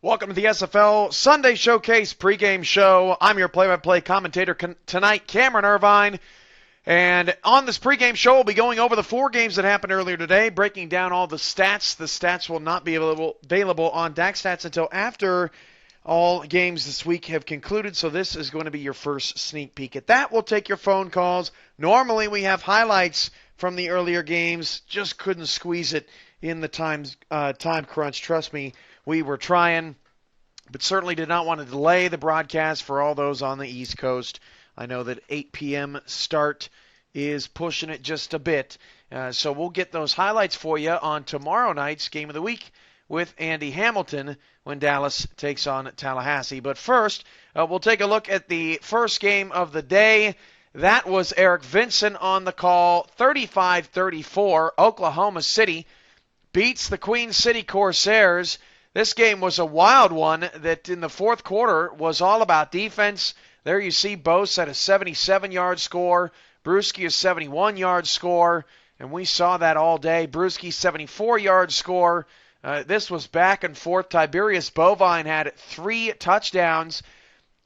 Welcome to the SFL Sunday Showcase pregame show. I'm your play-by-play commentator tonight, Cameron Irvine. And on this pregame show, we'll be going over the 4 games that happened earlier today, breaking down all the stats. The stats will not be available on DAX Stats until after all games this week have concluded, so this is going to be your first sneak peek at that. We'll take your phone calls. Normally we have highlights from the earlier games, just couldn't squeeze it in the time crunch. Trust me, we were trying, but certainly did not want to delay the broadcast for all those on the East Coast. I know that 8 p.m. start is pushing it just a bit, so we'll get those highlights for you on tomorrow night's Game of the Week with Andy Hamilton when Dallas takes on Tallahassee. But first, we'll take a look at the first game of the day. That was Eric Vincent on the call. 35-34, Oklahoma City beats the Queen City Corsairs. This game was a wild one that in the fourth quarter was all about defense. There you see Bose at a 77-yard score, Brewski a 71-yard score, and we saw that all day. Brewski 74-yard score. This was back and forth. Tiberius Bovine had 3 touchdowns.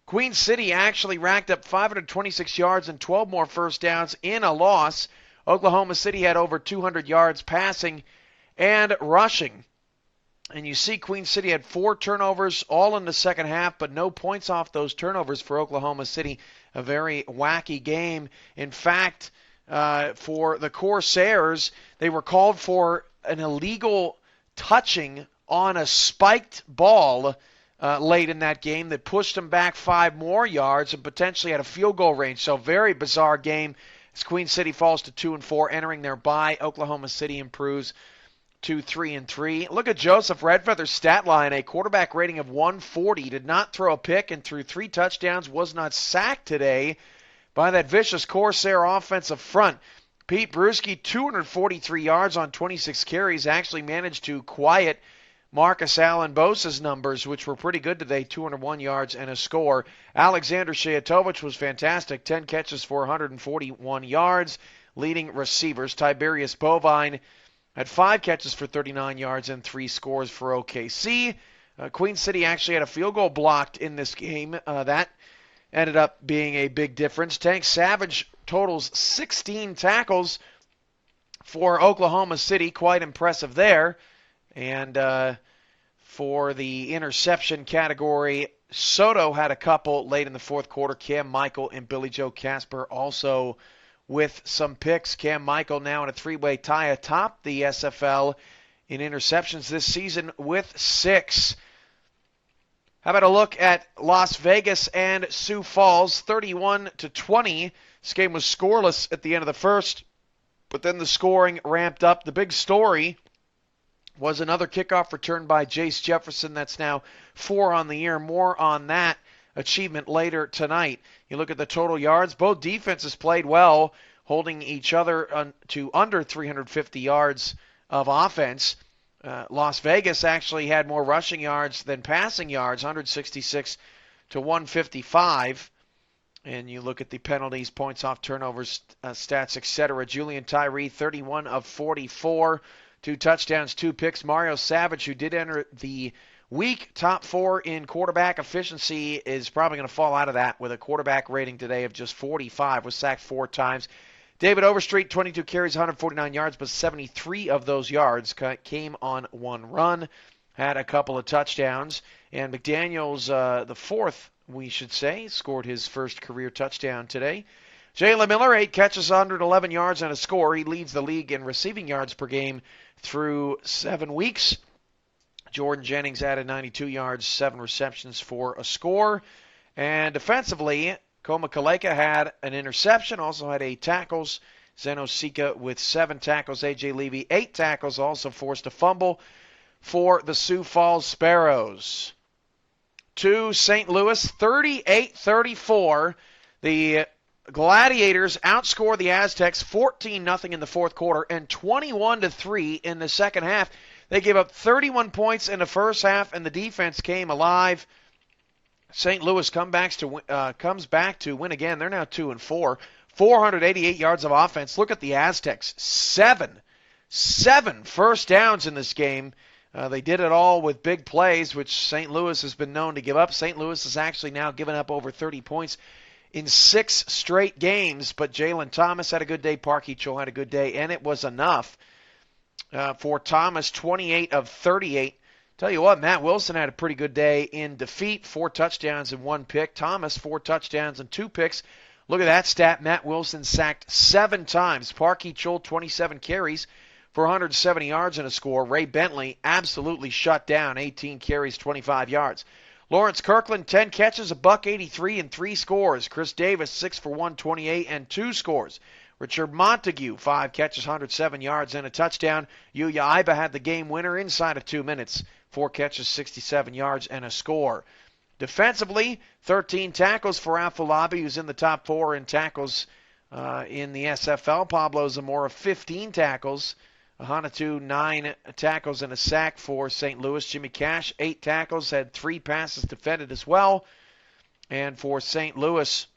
Queen City actually racked up 526 yards and 12 more first downs in a loss. Oklahoma City had over 200 yards passing and rushing. And you see Queen City had 4 turnovers all in the second half, but no points off those turnovers for Oklahoma City. A very wacky game. In fact, for the Corsairs, they were called for an illegal touching on a spiked ball late in that game that pushed them back 5 more yards and potentially had a field goal range. So very bizarre game as Queen City falls to 2-4, entering their bye. Oklahoma City improves to 3-3. Look at Joseph Redfeather's stat line, a quarterback rating of 140, did not throw a pick and threw 3 touchdowns, was not sacked today by that vicious Corsair offensive front. Pete Brewski, 243 yards on 26 carries, actually managed to quiet Marcus Allen Bosa's numbers, which were pretty good today, 201 yards and a score. Alexander Shayatovich was fantastic, 10 catches for 141 yards. Leading receivers, Tiberius Bovine had 5 catches for 39 yards and 3 scores for OKC. Queen City actually had a field goal blocked in this game. That ended up being a big difference. Tank Savage totals 16 tackles for Oklahoma City. Quite impressive there. And for the interception category, Soto had a couple late in the fourth quarter. Cam Michael and Billy Joe Casper also with some picks. Cam Michael now in a 3-way tie atop the SFL in interceptions this season with 6. How about a look at Las Vegas and Sioux Falls, 31-20. This game was scoreless at the end of the first, but then the scoring ramped up. The big story was another kickoff return by Jace Jefferson. That's now 4 on the year. More on that achievement later tonight. You look at the total yards. Both defenses played well, holding each other to under 350 yards of offense. Las Vegas actually had more rushing yards than passing yards, 166 to 155. And you look at the penalties, points off turnovers, stats, etc. Julian Tyree, 31 of 44, 2 touchdowns, 2 picks. Mario Savage, who did enter the week top 4 in quarterback efficiency, is probably going to fall out of that with a quarterback rating today of just 45, was sacked 4 times. David Overstreet, 22 carries, 149 yards, but 73 of those yards came on 1 run, had a couple of touchdowns. And McDaniels, the 4th, we should say, scored his first career touchdown today. Jalen Miller, 8 catches, 111 yards, and a score. He leads the league in receiving yards per game through 7 weeks. Jordan Jennings added 92 yards, 7 receptions for a score. And defensively, Koma Kaleka had an interception, also had 8 tackles. Zeno Sika with 7 tackles. A.J. Levy, 8 tackles, also forced a fumble for the Sioux Falls Sparrows. To St. Louis, 38-34. The Gladiators outscore the Aztecs 14-0 in the fourth quarter and 21-3 in the second half. They gave up 31 points in the first half, and the defense came alive. St. Louis comes back to win again. They're now 2-4. 488 yards of offense. Look at the Aztecs. 7 first downs in this game. They did it all with big plays, which St. Louis has been known to give up. St. Louis has actually now given up over 30 points in 6 straight games, but Jalen Thomas had a good day, Parkey Chol had a good day, and it was enough for Thomas, 28 of 38. Tell you what, Matt Wilson had a pretty good day in defeat, 4 touchdowns and 1 pick. Thomas, 4 touchdowns and 2 picks. Look at that stat. Matt Wilson sacked 7 times. Parkey Chol, 27 carries for 170 yards and a score. Ray Bentley absolutely shut down, 18 carries, 25 yards. Lawrence Kirkland, 10 catches, $183 and 3 scores. Chris Davis, 6 for 128 and 2 scores. Richard Montague, 5 catches, 107 yards and a touchdown. Yuya Iba had the game winner inside of 2 minutes. 4 catches, 67 yards and a score. Defensively, 13 tackles for Afolabi, who's in the top 4 in tackles in the SFL. Pablo Zamora, 15 tackles. Hanatu, 9 tackles and a sack for St. Louis. Jimmy Cash, 8 tackles, had 3 passes defended as well. And for St. Louis,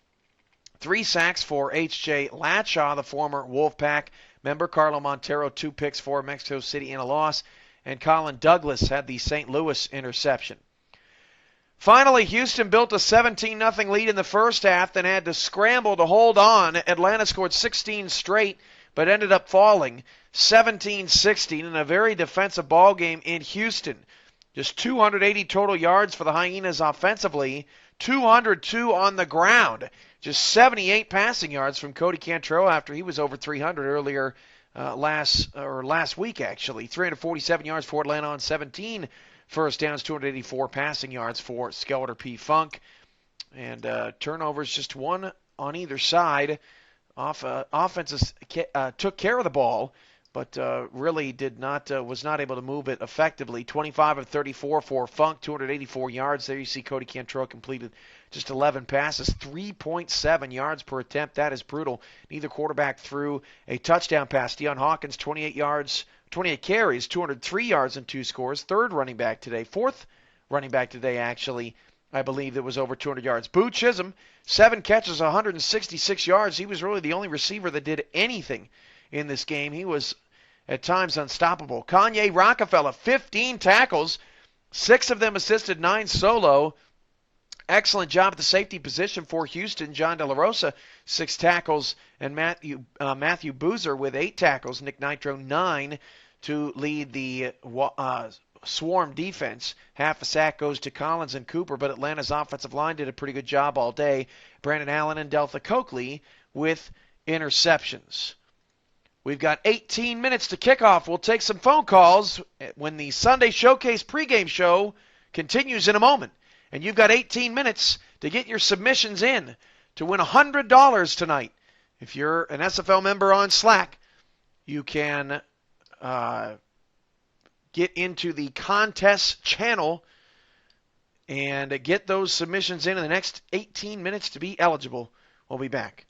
3 sacks for H.J. Latshaw, the former Wolfpack member. Carlo Montero, 2 picks for Mexico City in a loss. And Colin Douglas had the St. Louis interception. Finally, Houston built a 17-0 lead in the first half, then had to scramble to hold on. Atlanta scored 16 straight, but ended up falling 17-16 in a very defensive ball game in Houston. Just 280 total yards for the Hyenas offensively, 202 on the ground. Just 78 passing yards from Cody Cantrell after he was over 300 earlier last week, actually. 347 yards for Atlanta on 17 first downs, 284 passing yards for Skelter P. Funk. And turnovers, just 1 on either side. Offenses took care of the ball, but really was not able to move it effectively. 25 of 34 for Funk, 284 yards. There you see Cody Cantrell completed just 11 passes, 3.7 yards per attempt. That is brutal. Neither quarterback threw a touchdown pass. Deion Hawkins, 28 carries, 203 yards and 2 scores. Fourth running back today, actually, I believe, that was over 200 yards. Boo Chisholm, 7 catches, 166 yards. He was really the only receiver that did anything in this game. He was at times unstoppable. Kanye Rockefeller, 15 tackles, 6 of them assisted, 9 solo. Excellent job at the safety position for Houston. John De La Rosa, 6 tackles, and Matthew Boozer with 8 tackles. Nick Nitro, 9 to lead the swarm defense. Half a sack goes to Collins and Cooper, but Atlanta's offensive line did a pretty good job all day. Brandon Allen and Deltha Coakley with interceptions. We've got 18 minutes to kick off. We'll take some phone calls when the Sunday Showcase pregame show continues in a moment. And you've got 18 minutes to get your submissions in to win $100 tonight. If you're an SFL member on Slack, you can get into the contest channel and get those submissions in the next 18 minutes to be eligible. We'll be back.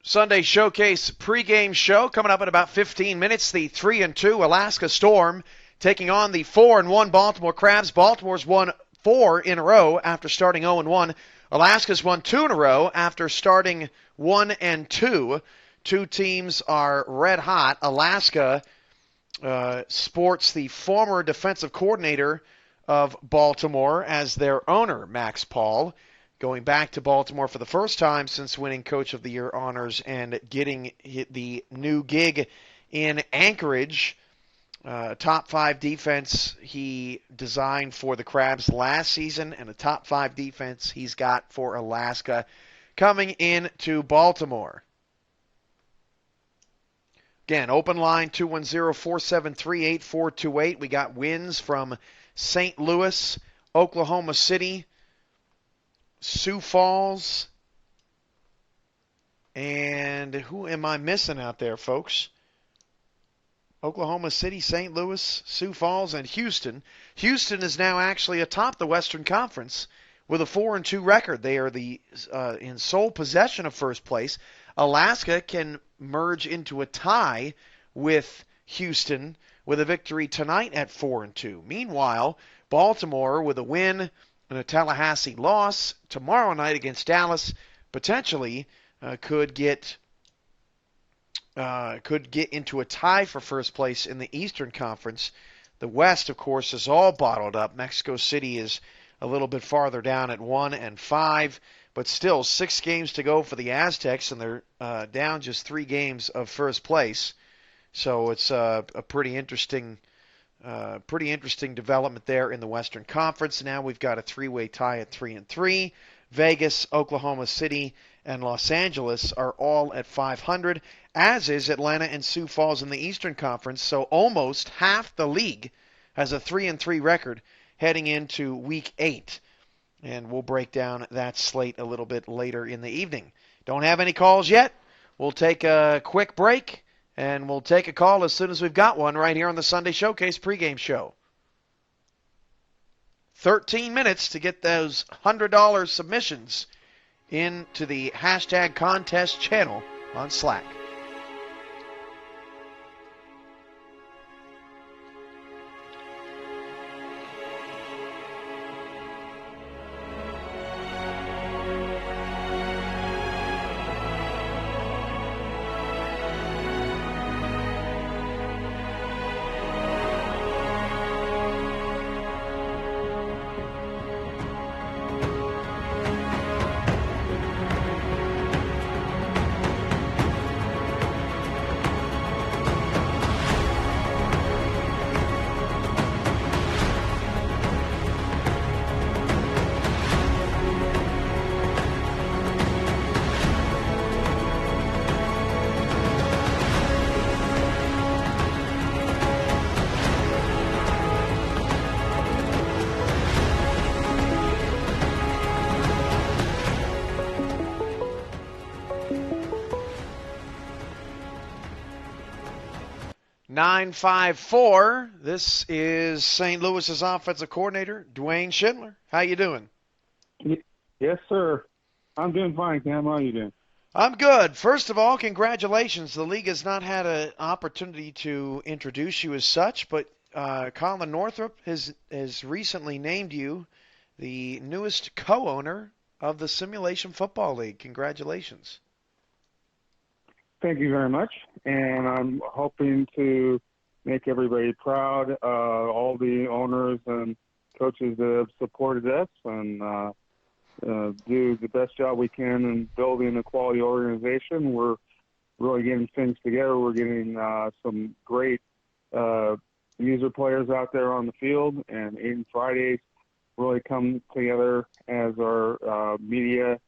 Sunday Showcase pregame show coming up in about 15 minutes. The 3-2 Alaska Storm taking on the 4-1 Baltimore Crabs. Baltimore's won 4 in a row after starting 0-1. Alaska's won 2 in a row after starting 1-2. Two teams are red hot. Alaska sports the former defensive coordinator of Baltimore as their owner, Max Paul, going back to Baltimore for the first time since winning Coach of the Year honors and getting the new gig in Anchorage. Top 5 defense he designed for the Crabs last season, and a top 5 defense he's got for Alaska coming into Baltimore. Again, open line 210-473-8428. We got wins from St. Louis, Oklahoma City, Sioux Falls, and who am I missing out there, folks? Oklahoma City, St. Louis, Sioux Falls, and Houston. Houston is now actually atop the Western Conference with a 4-2 record. They are in sole possession of first place. Alaska can merge into a tie with Houston with a victory tonight at 4-2. Meanwhile, Baltimore with a win and a Tallahassee loss tomorrow night against Dallas potentially could get into a tie for first place in the Eastern Conference. The West, of course, is all bottled up. Mexico City is a little bit farther down at 1-5, but still 6 games to go for the Aztecs, and they're down just 3 games of first place. So it's a pretty interesting development there in the Western Conference. Now we've got a 3-way tie at 3-3. Vegas, Oklahoma City, and Los Angeles are all at 500, as is Atlanta and Sioux Falls in the Eastern Conference. So almost half the league has a 3-3 record heading into Week 8. And we'll break down that slate a little bit later in the evening. Don't have any calls yet. We'll take a quick break, and we'll take a call as soon as we've got one right here on the Sunday Showcase pregame show. 13 minutes to get those $100 submissions into the hashtag contest channel on Slack. Nine 954. This is St. Louis's offensive coordinator, Dwayne Schindler. How you doing? Yes, sir. I'm doing fine, Cam. How are you doing? I'm good. First of all, congratulations. The league has not had an opportunity to introduce you as such, but Colin Northrup has recently named you the newest co-owner of the Simulation Football League. Congratulations. Thank you very much, and I'm hoping to make everybody proud, all the owners and coaches that have supported us, and do the best job we can in building a quality organization. We're really getting things together. We're getting some great user players out there on the field, and Aiden Fridays really come together as our media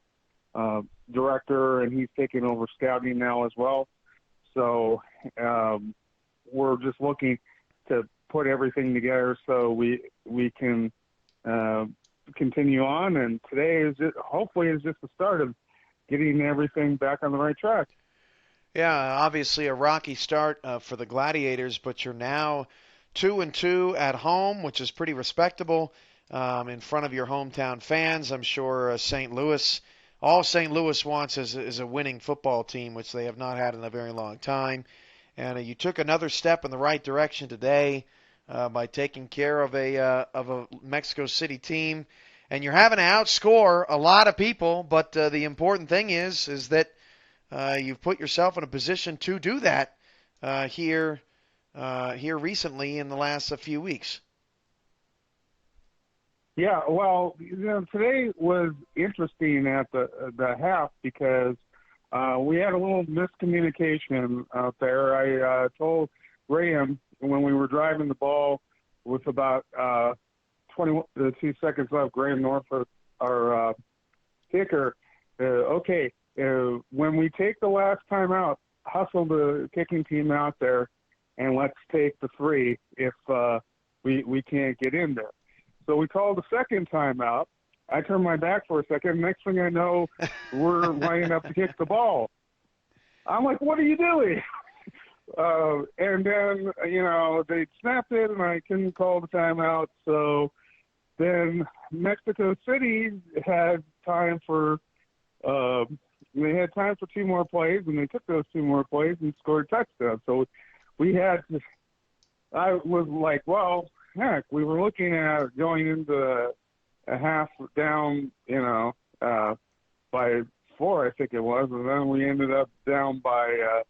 director, and he's taking over scouting now as well. So we're just looking to put everything together so we can continue on. And today is hopefully just the start of getting everything back on the right track. Yeah, obviously a rocky start for the Gladiators, but you're now 2-2 at home, which is pretty respectable in front of your hometown fans. I'm sure St. Louis all St. Louis wants is a winning football team, which they have not had in a very long time. And you took another step in the right direction today by taking care of a Mexico City team, and you're having to outscore a lot of people. But the important thing is that you've put yourself in a position to do that here recently in the last few weeks. Yeah, well, today was interesting at the half because we had a little miscommunication out there. I told Graham when we were driving the ball with about 22 seconds left, Graham Norfolk, our kicker, okay, when we take the last time out, hustle the kicking team out there and let's take the three if we can't get in there. So we called the second time out. I turned my back for a second. Next thing I know, we're lining up to kick the ball. I'm like, what are you doing? And then, they snapped it, and I couldn't call the timeout. So then Mexico City had time for they had time for 2 more plays, and they took those 2 more plays and scored touchdowns. So we had to – I was like, well, heck, we were looking at going into a half down, by 4, I think it was, and then we ended up down by,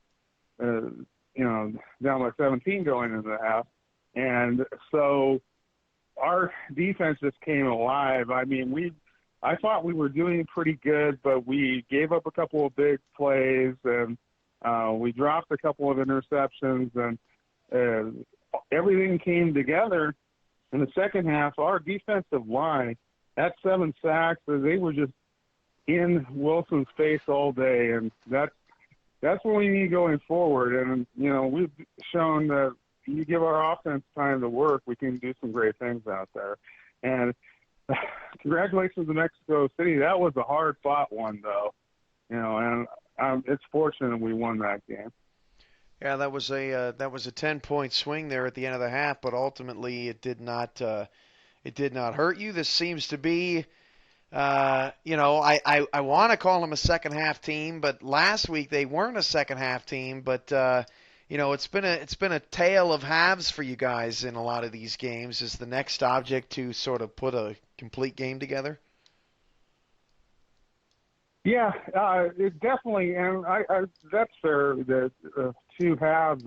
down by 17 going into the half. And so our defense just came alive. I mean, I thought we were doing pretty good, but we gave up a couple of big plays, and we dropped a couple of interceptions, and everything came together in the second half. Our defensive line, that 7 sacks, they were just in Wilson's face all day, and that's what we need going forward. And, we've shown that you give our offense time to work, we can do some great things out there. And congratulations to Mexico City. That was a hard-fought one, though, and it's fortunate we won that game. Yeah, that was a 10-point swing there at the end of the half, but ultimately it did not hurt you. This seems to be, I want to call them a second half team, but last week they weren't a second half team. But it's been a tale of halves for you guys in a lot of these games. Is the next object to sort of put a complete game together? Yeah, it definitely, and that's fair. The 2 halves,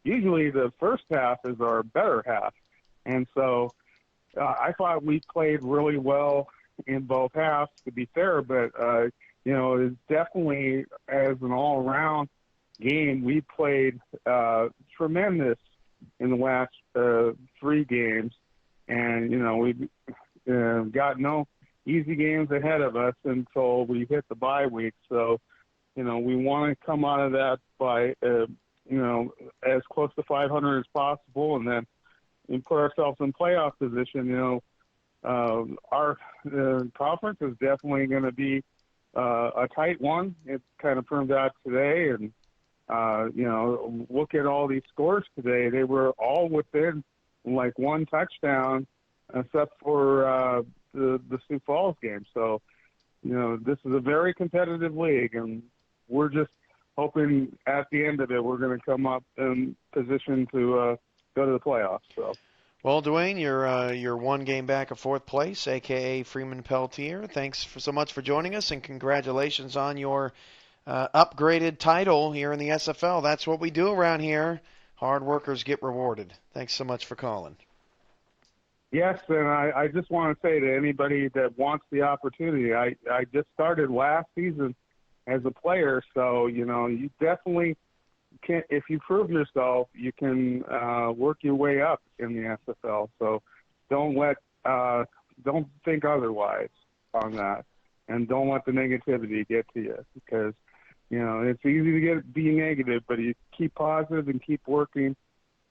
usually the first half is our better half, and so I thought we played really well in both halves, to be fair. But it's definitely, as an all-around game, we played tremendous in the last 3 games, and we've got no easy games ahead of us until we hit the bye week. So, we want to come out of that by, as close to 500 as possible, and then put ourselves in playoff position. Our conference is definitely going to be a tight one. It kind of turned out today, and, look at all these scores today. They were all within like 1 touchdown, except for the Sioux Falls game. So, this is a very competitive league, and we're just hoping at the end of it we're going to come up in position to go to the playoffs. So. Well, Dwayne, you're 1 game back of 4th place, a.k.a. Freeman Peltier. Thanks so much for joining us, and congratulations on your upgraded title here in the SFL. That's what we do around here. Hard workers get rewarded. Thanks so much for calling. Yes, and I just want to say to anybody that wants the opportunity, I just started last season as a player, so, you definitely can, if you prove yourself, you can work your way up in the SFL. So don't think otherwise on that, and don't let the negativity get to you, because, it's easy to be negative, but you keep positive and keep working,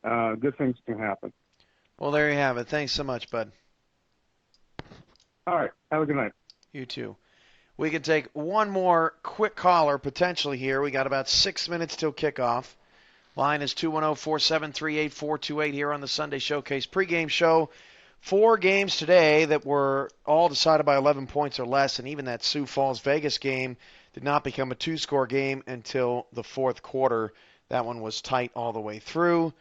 good things can happen. Well, there you have it. Thanks so much, bud. All right. Have a good night. You too. We can take one more quick caller potentially here. We got about 6 minutes till kickoff. Line is 210-473-8428 here on the Sunday Showcase pregame show 4 games today that were all decided by 11 points or less, and even that Sioux Falls Vegas game did not become a 2-score game until the fourth quarter. That one was tight all the way through.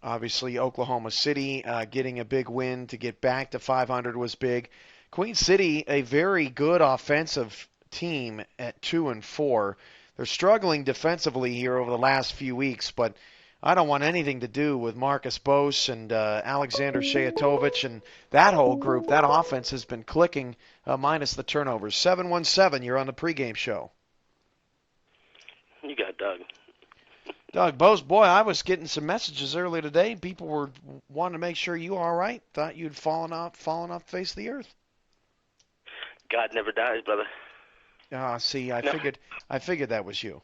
Obviously, Oklahoma City getting a big win to get back to 500 was big. Queen City, a very good offensive team at 2-4. They're struggling defensively here over the last few weeks, but I don't want anything to do with Marcus Bose and Alexander Shayatovic and that whole group. That offense has been clicking, minus the turnovers. 717, you're on the pregame show. You got Doug. Doug Bose, boy, I was getting some messages earlier today. People were wanting to make sure you were all right. Thought you'd fallen off the face of the earth. God never dies, brother. See, I figured that was you.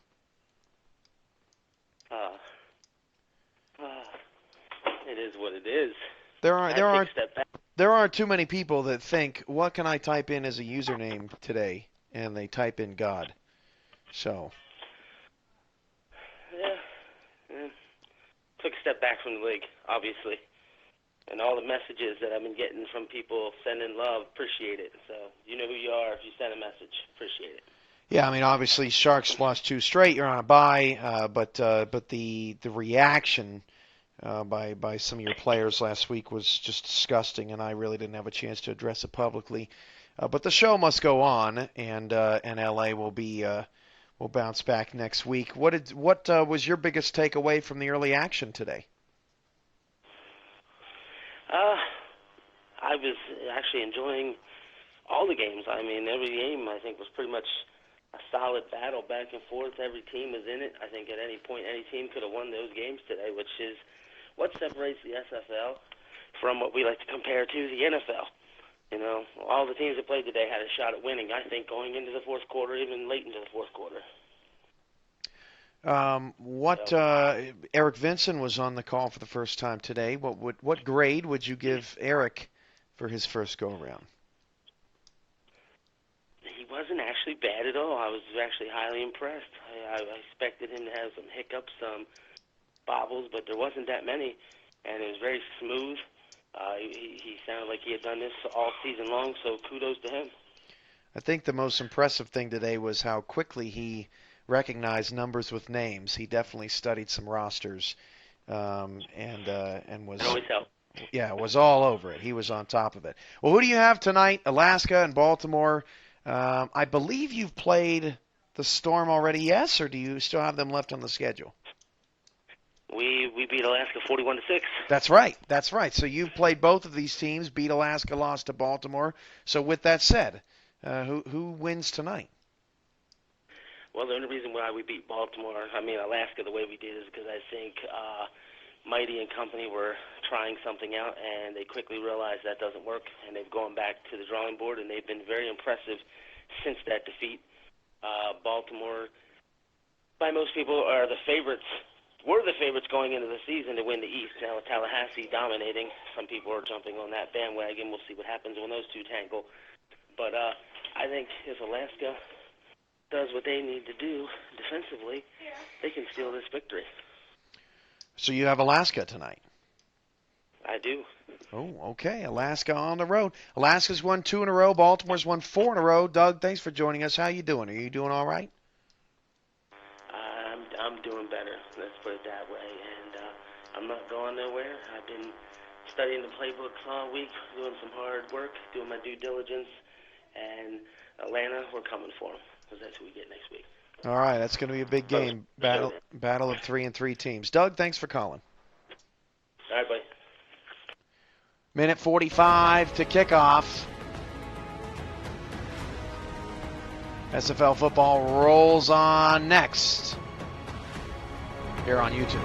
It is what it is. There aren't too many people that think, what can I type in as a username today? And they type in God. So. Yeah. Took a step back from the league, obviously. And all the messages that I've been getting from people sending love, appreciate it. So you know who you are if you send a message. Appreciate it. Yeah, I mean, obviously, Sharks lost 2 straight. You're on a bye, but the reaction by some of your players last week was just disgusting, and I really didn't have a chance to address it publicly. But the show must go on, and LA will bounce back next week. What was your biggest takeaway from the early action today? I was actually enjoying all the games. I mean, every game I think was pretty much a solid battle back and forth. Every team was in it. I think at any point any team could have won those games today, which is what separates the SFL from what we like to compare to the NFL. You know, all the teams that played today had a shot at winning, I think, going into the fourth quarter, even late into the fourth quarter. Eric Vinson was on the call for the first time today. What grade would you give Eric for his first go-around? He wasn't actually bad at all. I was actually highly impressed. I expected him to have some hiccups, some bobbles, but there wasn't that many, and it was very smooth. He sounded like he had done this all season long, so kudos to him. I think the most impressive thing today was how quickly he recognized numbers with names. He definitely studied some rosters, and was always help. Yeah, was all over it. He was on top of it. Well, who do you have tonight? Alaska and Baltimore. I believe you've played the Storm already, yes, or do you still have them left on the schedule? We beat Alaska 41-6. That's right. So you've played both of these teams, beat Alaska, lost to Baltimore. So with that said, who wins tonight? Well, the only reason why we beat Alaska the way we did is because I think Mighty and company were trying something out, and they quickly realized that doesn't work, and they've gone back to the drawing board, and they've been very impressive since that defeat. Baltimore, by most people, were the favorites going into the season to win the East. Now with Tallahassee dominating, some people are jumping on that bandwagon. We'll see what happens when those two tangle. But I think if Alaska does what they need to do defensively, they can steal this victory. So you have Alaska tonight? I do. Oh, okay. Alaska on the road. Alaska's won 2 in a row. Baltimore's won 4 in a row. Doug, thanks for joining us. How you doing? Are you doing all right? I'm doing better. Let's put it that way. And I'm not going nowhere. I've been studying the playbooks all week, doing some hard work, doing my due diligence. And Atlanta, we're coming for them, because that's who we get next week. All right, that's going to be a big game. Battle of 3-3 teams. Doug, thanks for calling. All right, buddy. Minute 45 to kickoff. SFL football rolls on next here on YouTube.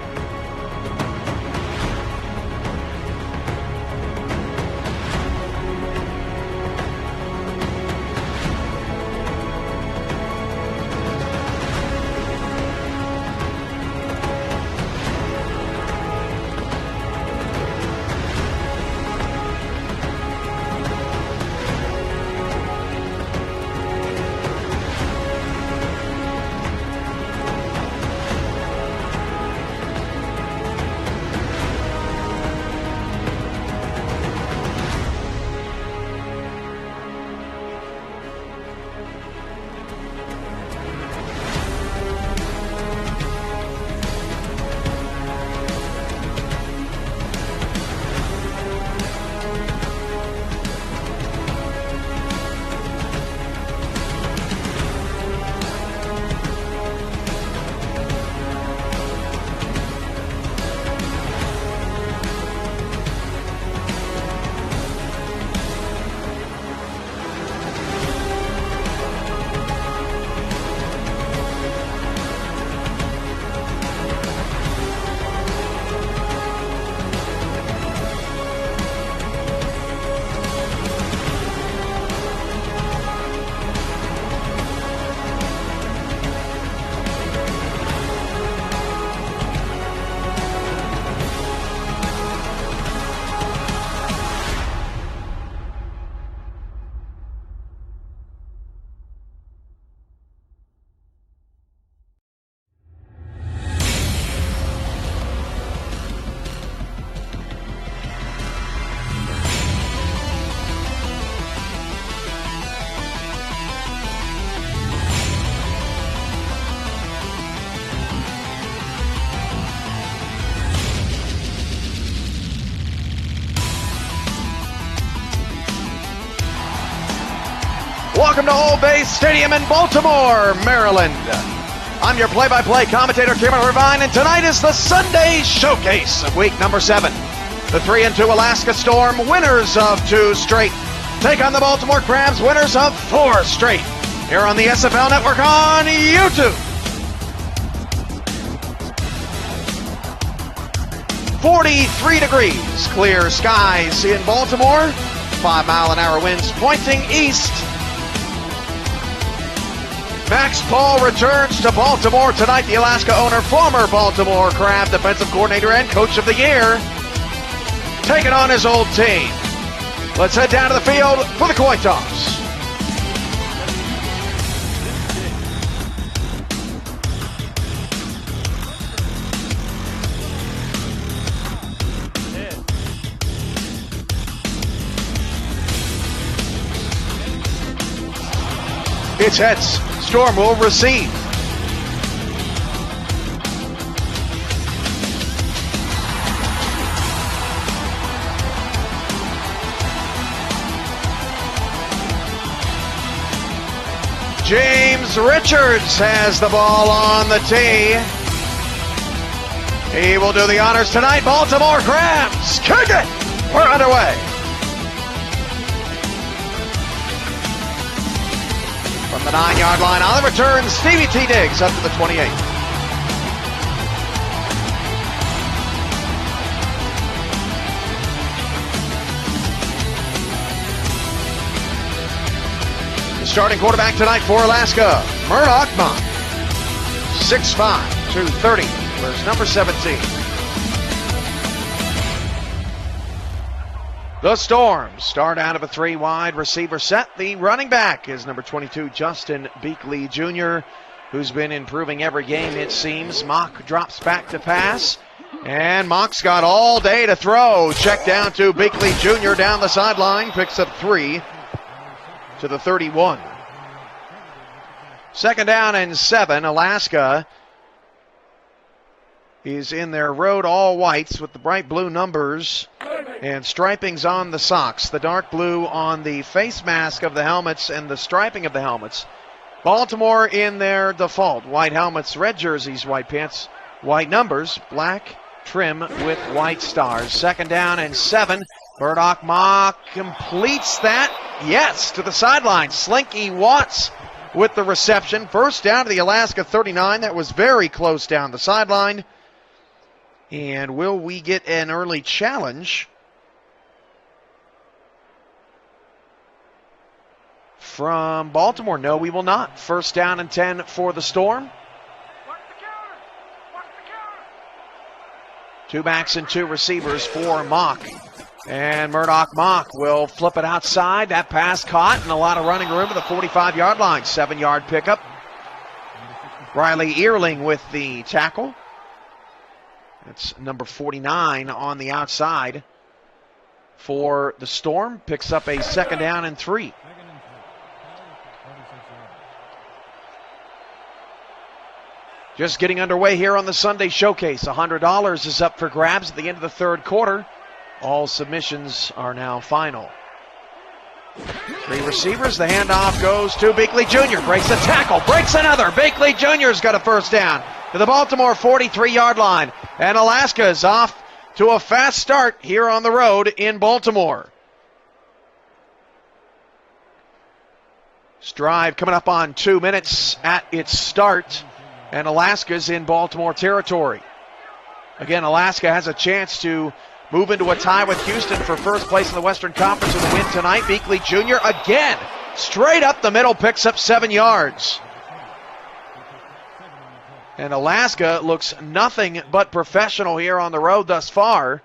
welcome to Old Base Stadium in Baltimore, Maryland. I'm your play-by-play commentator, Cameron Irvine, and tonight is the Sunday Showcase of week number 7. The 3-2 Alaska Storm, winners of 2 straight, take on the Baltimore Crabs, winners of 4 straight, here on the SFL Network on YouTube. 43 degrees, clear skies in Baltimore, 5-mile-an-hour winds pointing east. Max Paul returns to Baltimore tonight. The Alaska owner, former Baltimore Crab defensive coordinator and coach of the year, taking on his old team. Let's head down to the field for the coin toss. It's heads. Storm will receive. James Richards has the ball on the tee. He will do the honors tonight. Baltimore Crabs, kick it! We're underway. From the 9-yard line on the return, Stevie T. Diggs up to the 28. The starting quarterback tonight for Alaska, Murdoch Monk. 6'5", 230, wears number 17. The Storm start out of a 3-wide receiver set. The running back is number 22, Justin Beakley Jr., who's been improving every game, it seems. Mock drops back to pass, and Mock's got all day to throw. Check down to Beakley Jr. down the sideline, picks up 3 to the 31. 2nd down and 7, Alaska is in their road all whites with the bright blue numbers and stripings on the socks, the dark blue on the face mask of the helmets and the striping of the helmets. Baltimore in their default, white helmets, red jerseys, white pants, white numbers, black trim with white stars. 2nd down and 7, Murdoch Mock completes that, yes, to the sideline. Slinky Watts with the reception. 1st down to the Alaska 39, that was very close down the sideline. And will we get an early challenge from Baltimore? No, we will not. 1st down and 10 for the Storm. 2 backs and 2 receivers for Mock. And Murdoch Mock will flip it outside. That pass caught and a lot of running room to the 45-yard line. 7-yard pickup. Riley Earling with the tackle. That's number 49 on the outside for the Storm. Picks up a 2nd down and 3. Just getting underway here on the Sunday Showcase. $100 is up for grabs at the end of the 3rd quarter. All submissions are now final. 3 receivers. The handoff goes to Beakley Jr. Breaks a tackle. Breaks another. Beakley Jr.'s got a 1st down to the Baltimore 43-yard line. And Alaska is off to a fast start here on the road in Baltimore. This drive coming up on 2 minutes at its start. And Alaska's in Baltimore territory. Again, Alaska has a chance to move into a tie with Houston for 1st place in the Western Conference with a win tonight. Beakley Jr. again, straight up the middle, picks up 7 yards. And Alaska looks nothing but professional here on the road thus far.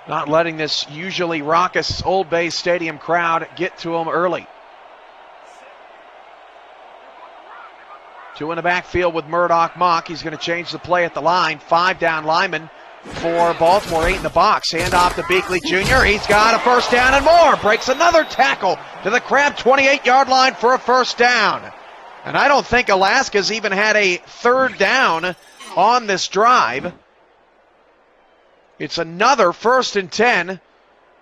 Not letting this usually raucous Old Base Stadium crowd get to them early. 2 in the backfield with Murdoch Mock. He's going to change the play at the line. 5 down linemen for Baltimore, 8 in the box. Hand off to Beakley Jr. He's got a 1st down and more. Breaks another tackle to the Crab 28-yard line for a 1st down. And I don't think Alaska's even had a 3rd down on this drive. It's another 1st and 10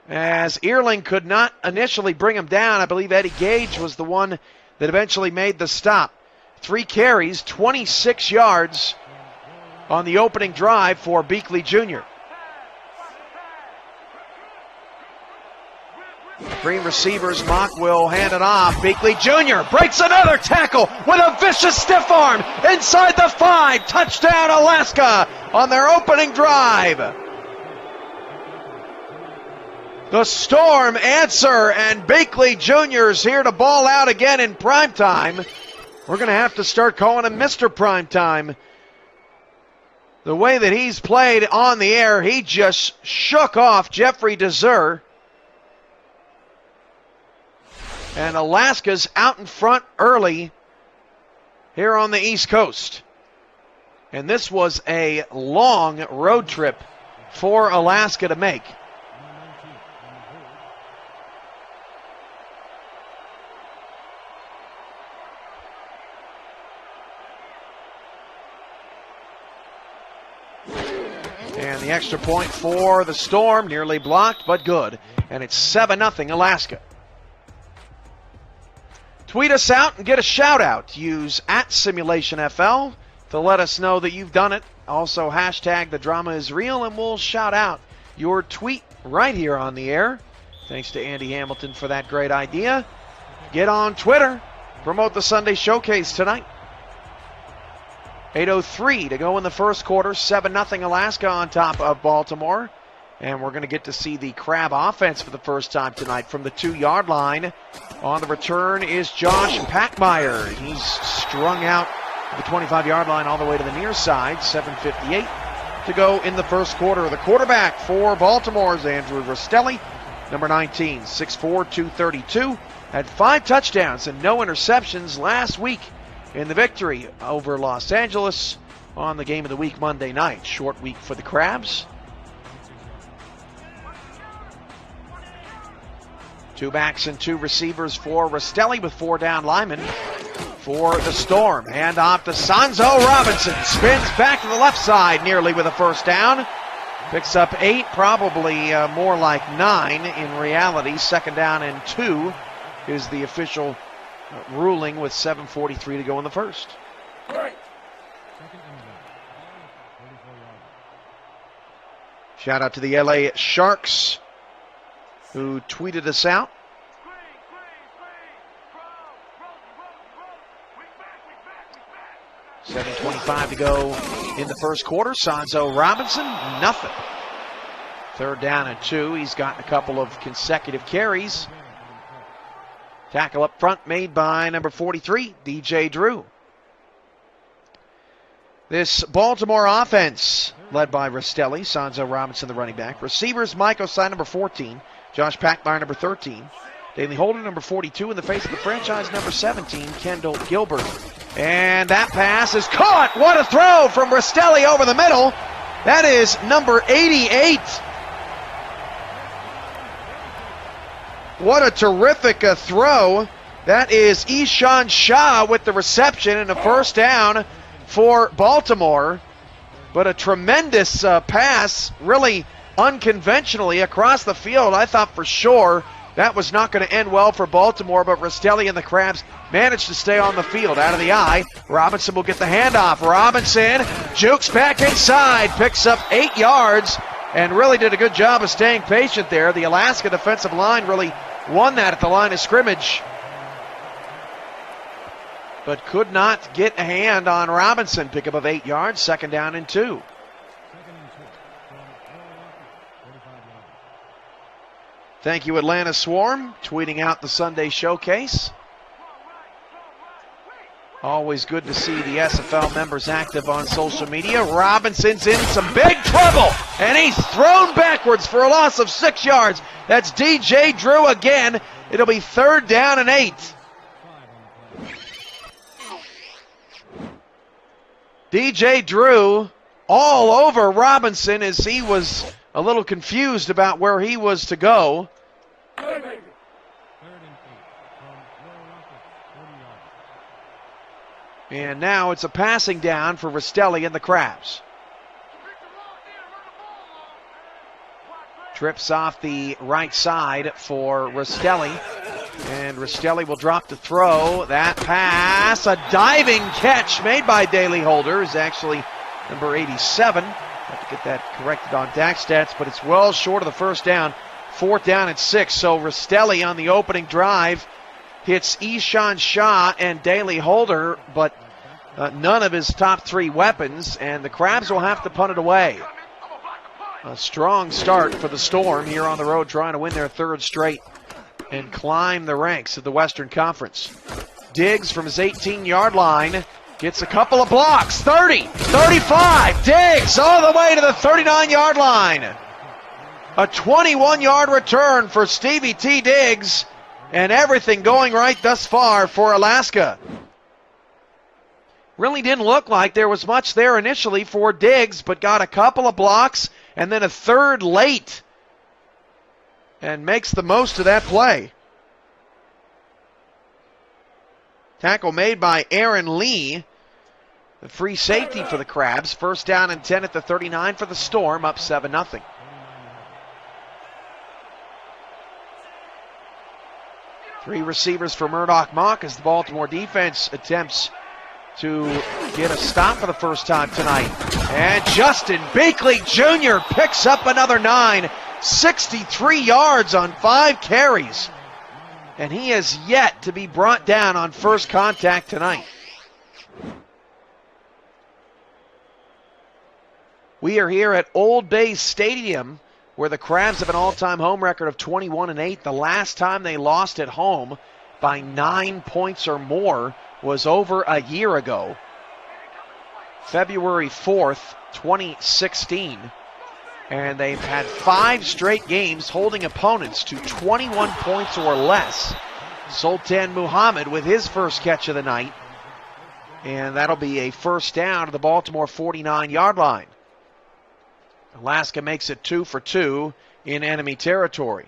as Earling could not initially bring him down. I believe Eddie Gage was the one that eventually made the stop. 3 carries, 26 yards on the opening drive for Beakley Jr. Three receivers, Mock will hand it off. Beakley Jr. breaks another tackle with a vicious stiff arm inside the 5. Touchdown Alaska on their opening drive. The Storm answer, and Beakley Jr. is here to ball out again in primetime. We're going to have to start calling him Mr. Primetime. The way that he's played on the air, he just shook off Jeffrey Deser. And Alaska's out in front early here on the East Coast. And this was a long road trip for Alaska to make. And the extra point for the Storm, nearly blocked, but good. And it's 7-0 Alaska. Tweet us out and get a shout out. Use @SimulationFL to let us know that you've done it. Also hashtag the drama is real, and we'll shout out your tweet right here on the air. Thanks to Andy Hamilton for that great idea. Get on Twitter. Promote the Sunday Showcase tonight. 8:03 to go in the first quarter. 7-0 Alaska on top of Baltimore. And we're going to get to see the Crab offense for the first time tonight from the 2-yard line. On the return is Josh Packmeyer. He's strung out to the 25-yard line all the way to the near side. 7:58 to go in the first quarter. The quarterback for Baltimore is Andrew Rostelli, number 19, 6'4", 232. Had 5 touchdowns and no interceptions last week in the victory over Los Angeles on the Game of the Week Monday night. Short week for the Crabs. 2 backs and 2 receivers for Rostelli with 4 down linemen for the Storm. Hand off to Sanzo Robinson. Spins back to the left side nearly with a first down. Picks up 8, probably more like 9 in reality. 2nd down and 2 is the official ruling with 7:43 to go in the first. Shout out to the LA Sharks who tweeted us out. $7:25 to go in the first quarter. Sanzo Robinson, nothing. 3rd down and 2. He's gotten a couple of consecutive carries. Tackle up front made by number 43, DJ Drew. This Baltimore offense led by Rostelli, Sanzo Robinson, the running back. Receivers, Mike Osai, number 14. Josh Packmeyer, number 13. Daley Holder, number 42. In the face of the franchise, number 17, Kendall Gilbert. And that pass is caught. What a throw from Rostelli over the middle. That is number 88. What a terrific throw. That is Ishan Shah with the reception and a first down for Baltimore. But a tremendous pass, really unconventionally across the field. I thought for sure that was not going to end well for Baltimore, but Rostelli and the Crabs managed to stay on the field, out of the eye. Robinson will get the handoff. Robinson jukes back inside, picks up 8 yards, and really did a good job of staying patient there. The Alaska defensive line really won that at the line of scrimmage, but could not get a hand on Robinson. Pickup of 8 yards, 2nd down and 2. Thank you, Atlanta Swarm, tweeting out the Sunday Showcase. Always good to see the SFL members active on social media. Robinson's in some big trouble, and he's thrown backwards for a loss of 6 yards. That's DJ Drew again. It'll be 3rd down and 8. DJ Drew all over Robinson as he was a little confused about where he was to go. And now it's a passing down for Rostelli and the Crabs. Trips off the right side for Rastelli. And Rastelli will drop the throw. That pass, a diving catch made by Daly Holder, is actually number 87. Have to get that corrected on DAC stats, but it's well short of the first down. 4th down and 6. So Rastelli on the opening drive hits Ishan Shah and Daly Holder, but none of his top 3 weapons, and the Crabs will have to punt it away. A strong start for the Storm here on the road, trying to win their 3rd straight and climb the ranks of the Western Conference. Diggs from his 18-yard line gets a couple of blocks. 30, 35, Diggs all the way to the 39-yard line. A 21-yard return for Stevie T. Diggs, and everything going right thus far for Alaska. Really didn't look like there was much there initially for Diggs, but got a couple of blocks and then a 3rd late and makes the most of that play. Tackle made by Aaron Lee, the free safety for the Crabs. 1st down and 10 at the 39 for the Storm, up 7-0. Three receivers for Murdoch Mock as the Baltimore defense attempts to get a stop for the first time tonight. And Justin Beakley Jr. picks up another 9, 63 yards on 5 carries. And he has yet to be brought down on first contact tonight. We are here at Old Bay Stadium, where the Crabs have an all-time home record of 21-8. The last time they lost at home by 9 points or more was over a year ago, February 4th, 2016. And they've had 5 straight games holding opponents to 21 points or less. Sultan Muhammad with his first catch of the night. And that'll be a first down to the Baltimore 49-yard line. Alaska makes it 2 for 2 in enemy territory.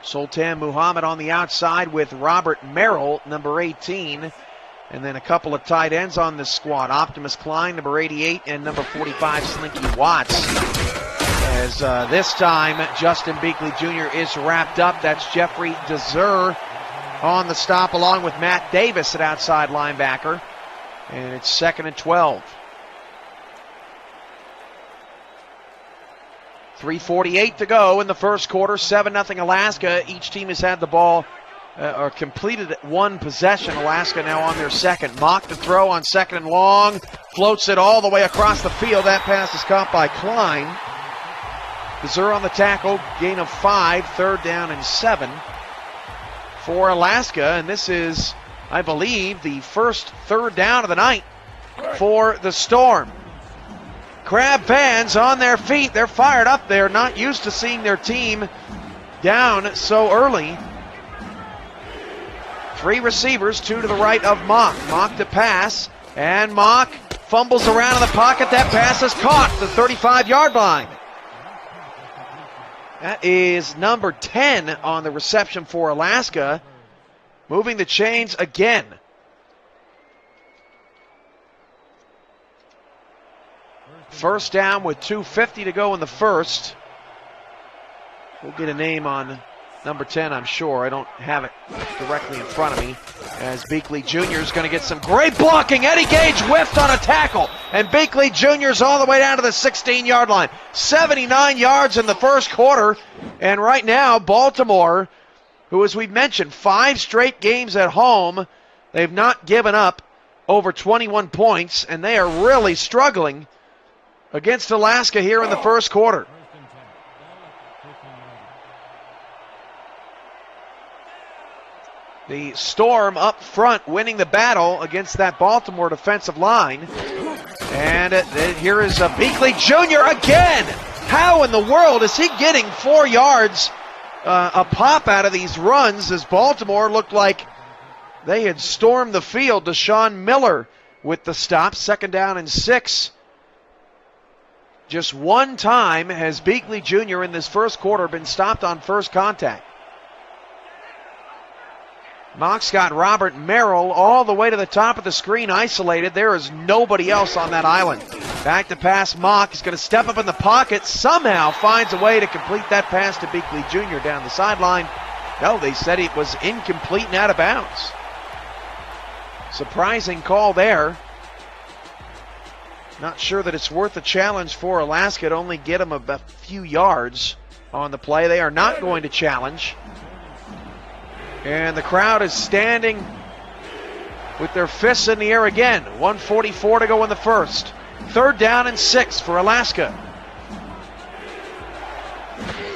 Sultan Muhammad on the outside with Robert Merrill, number 18. And then a couple of tight ends on this squad. Optimus Klein, number 88, and number 45, Slinky Watts. As this time, Justin Beakley Jr. is wrapped up. That's Jeffrey Dezer on the stop, along with Matt Davis at outside linebacker. And it's 2nd and 12. 3:48 to go in the first quarter. 7-0 Alaska. Each team has had the ball or completed one possession. Alaska now on their second. Mock to throw on 2nd and long. Floats it all the way across the field. That pass is caught by Klein. Dezer on the tackle. Gain of 5. 3rd down and 7 for Alaska. And this is, I believe, the first 3rd down of the night for the Storm. Crab fans on their feet. They're fired up. They're not used to seeing their team down so early. 3 receivers, 2 to the right of Mock. Mock to pass, and Mock fumbles around in the pocket. That pass is caught, the 35-yard line. That is number 10 on the reception for Alaska. Moving the chains again. First down with 2:50 to go in the first. We'll get a name on number 10, I'm sure. I don't have it directly in front of me. As Beakley Jr. is going to get some great blocking. Eddie Gage whiffed on a tackle. And Beakley Jr. is all the way down to the 16-yard line. 79 yards in the first quarter. And right now, Baltimore, who, as we've mentioned, 5 straight games at home, they've not given up over 21 points. And they are really struggling against Alaska here in the first quarter. The Storm up front winning the battle against that Baltimore defensive line. And here is Beakley Jr. again. How in the world is he getting 4 yards a pop out of these runs, as Baltimore looked like they had stormed the field? Deshaun Miller with the stop. 2nd down and 6. Just one time has Beakley Jr. in this first quarter been stopped on first contact. Mock's got Robert Merrill all the way to the top of the screen, isolated. There is nobody else on that island. Back to pass, Mock is going to step up in the pocket, somehow finds a way to complete that pass to Beakley Jr. down the sideline. No, they said it was incomplete and out of bounds. Surprising call there. Not sure that it's worth a challenge for Alaska to only get them a few yards on the play. They are not going to challenge. And the crowd is standing with their fists in the air again. 1:44 to go in the first. 3rd down and 6 for Alaska.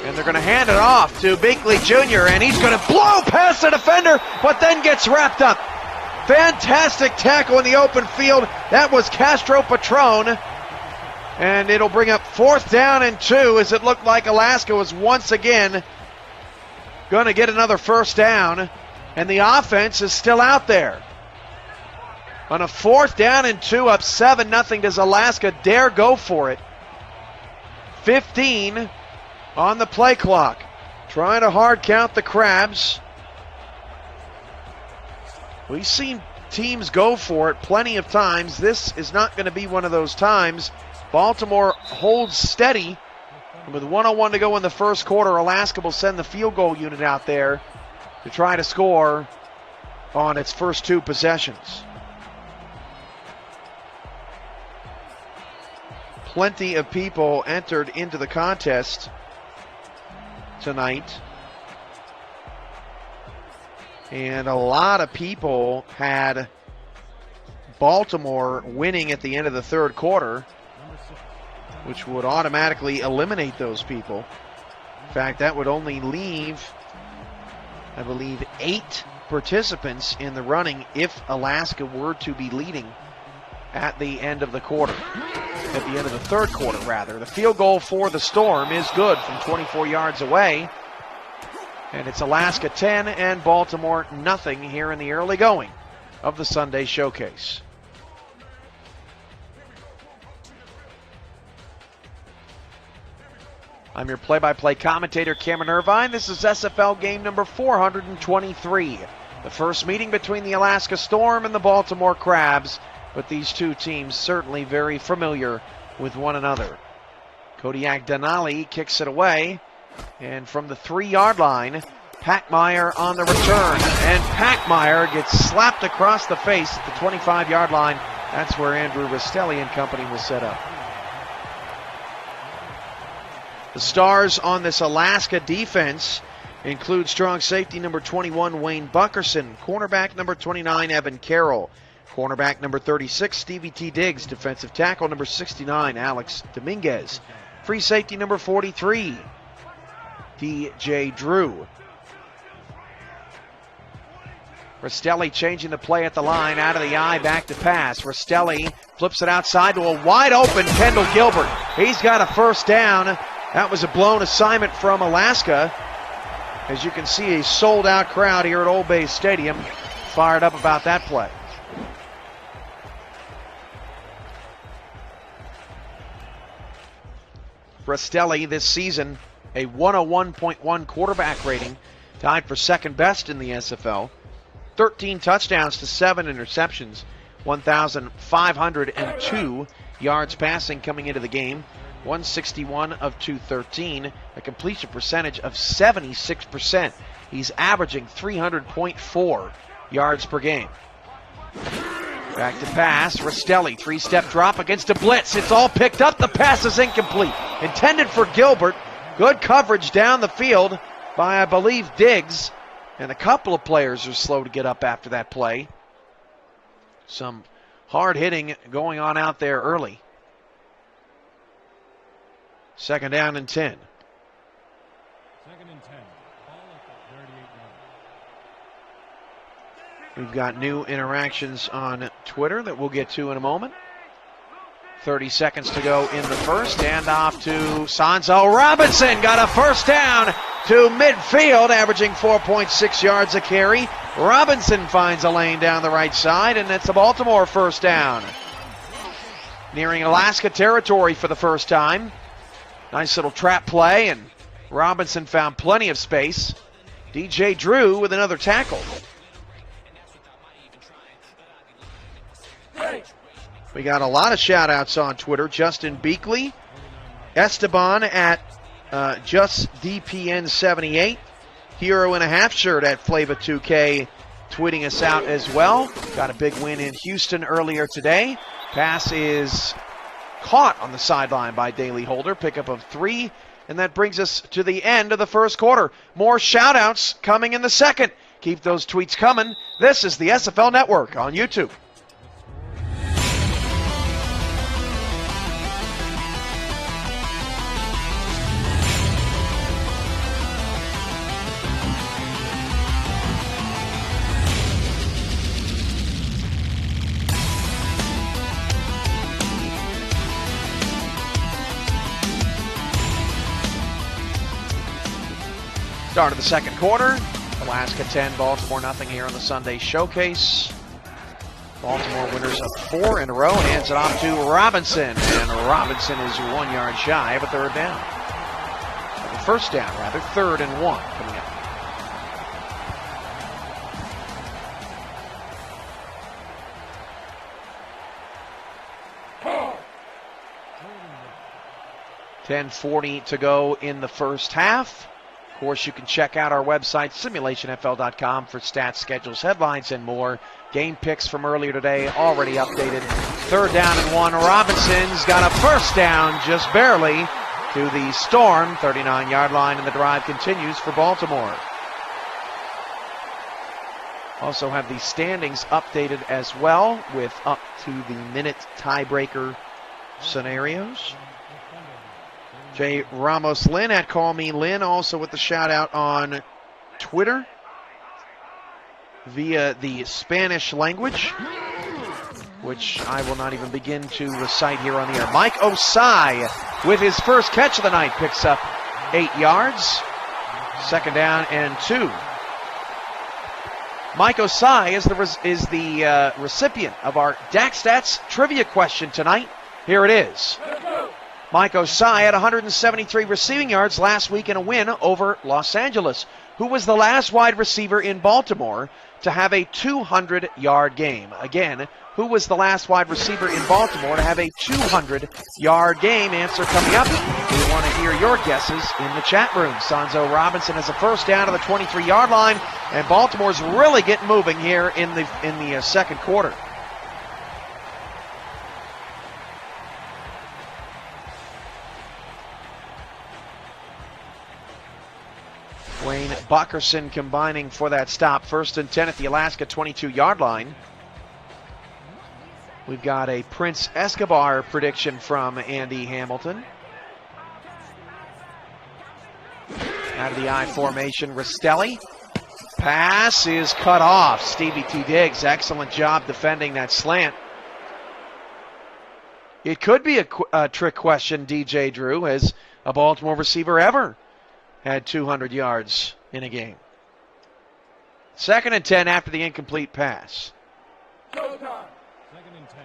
And they're going to hand it off to Beakley Jr. and he's going to blow past the defender, but then gets wrapped up. Fantastic tackle in the open field. That was Castro Patron. And it'll bring up 4th down and 2 as it looked like Alaska was once again going to get another first down. And the offense is still out there. On a 4th down and 2, up 7-0, does Alaska dare go for it? 15 on the play clock. Trying to hard count the Crabs. We've seen teams go for it plenty of times. This is not going to be one of those times. Baltimore holds steady. And with 1:01 to go in the first quarter, Alaska will send the field goal unit out there to try to score on its first 2 possessions. Plenty of people entered into the contest tonight. And a lot of people had Baltimore winning at the end of the 3rd quarter, which would automatically eliminate those people. In fact, that would only leave, I believe, 8 participants in the running if Alaska were to be leading at the end of the quarter. At the end of the 3rd quarter, rather. The field goal for the Storm is good from 24 yards away. And it's Alaska 10 and Baltimore nothing here in the early going of the Sunday Showcase. I'm your play-by-play commentator, Cameron Irvine. This is SFL game number 423. The first meeting between the Alaska Storm and the Baltimore Crabs, but these two teams certainly very familiar with one another. Kodiak Denali kicks it away, and from the 3-yard line, Packmeyer on the return, and Packmeyer gets slapped across the face at the 25-yard line. That's where Andrew Rastelli and company will set up. The stars on this Alaska defense include strong safety number 21, Wayne Buckerson, cornerback number 29, Evan Carroll, cornerback number 36, Stevie T. Diggs, defensive tackle number 69, Alex Dominguez, free safety number 43, DJ Drew. Rastelli changing the play at the line, out of the eye, back to pass. Rastelli flips it outside to a wide open Kendall Gilbert. He's got a first down. That was a blown assignment from Alaska. As you can see, a sold-out crowd here at Old Bay Stadium fired up about that play. Rastelli this season, a 101.1 quarterback rating, tied for second best in the SFL. 13 touchdowns to 7 interceptions, 1,502 yards passing coming into the game, 161 of 213, a completion percentage of 76%. He's averaging 300.4 yards per game. Back to pass, Rastelli, 3-step drop against a blitz. It's all picked up, the pass is incomplete. Intended for Gilbert, good coverage down the field by, I believe, Diggs. And a couple of players are slow to get up after that play. Some hard hitting going on out there early. 2nd down and 10. 2nd and 10. Ball at the 38-yard. We've got new interactions on Twitter that we'll get to in a moment. 30 seconds to go in the first. Hand off to Sanzo Robinson. Got a first down to midfield, averaging 4.6 yards a carry. Robinson finds a lane down the right side, and it's a Baltimore first down. Nearing Alaska territory for the first time. Nice little trap play, and Robinson found plenty of space. DJ Drew with another tackle. We got a lot of shout-outs on Twitter. Justin Beakley, Esteban at JustDPN78, Hero in a Half Shirt at Flava2K tweeting us out as well. Got a big win in Houston earlier today. Pass is caught on the sideline by Daly Holder. Pickup of 3, and that brings us to the end of the first quarter. More shout-outs coming in the second. Keep those tweets coming. This is the SFL Network on YouTube. Start of the second quarter. Alaska 10, Baltimore nothing here on the Sunday Showcase. Baltimore winners of 4 in a row. Hands it off to Robinson. And Robinson is 1 yard shy of a third down. The first down, rather. 3rd and 1 coming up. $10:40 to go in the first half. Of course, you can check out our website, simulationfl.com, for stats, schedules, headlines, and more. Game picks from earlier today already updated. 3rd down and 1. Robinson's got a first down just barely to the Storm 39-yard line, and the drive continues for Baltimore. Also have the standings updated as well with up to the minute tiebreaker scenarios. J. Ramos Lynn at Call Me Lynn, also with the shout out on Twitter via the Spanish language, which I will not even begin to recite here on the air. Mike Osai with his first catch of the night picks up 8 yards. 2nd down and 2. Mike Osai is the recipient of our Dak Stats trivia question tonight. Here it is. Mike Osai had 173 receiving yards last week in a win over Los Angeles. Who was the last wide receiver in Baltimore to have a 200-yard game? Again, who was the last wide receiver in Baltimore to have a 200-yard game? Answer coming up. We want to hear your guesses in the chat room. Sonzo Robinson has a first down to the 23-yard line, and Baltimore's really getting moving here in the second quarter. Wayne Buckerson combining for that stop. 1st and 10 at the Alaska 22-yard line. We've got a Prince Escobar prediction from Andy Hamilton. Out of the I formation, Rastelli. Pass is cut off. Stevie T. Diggs, excellent job defending that slant. It could be a trick question, DJ Drew. Has a Baltimore receiver ever had 200 yards in a game? 2nd and 10 after the incomplete pass. 2nd and 10.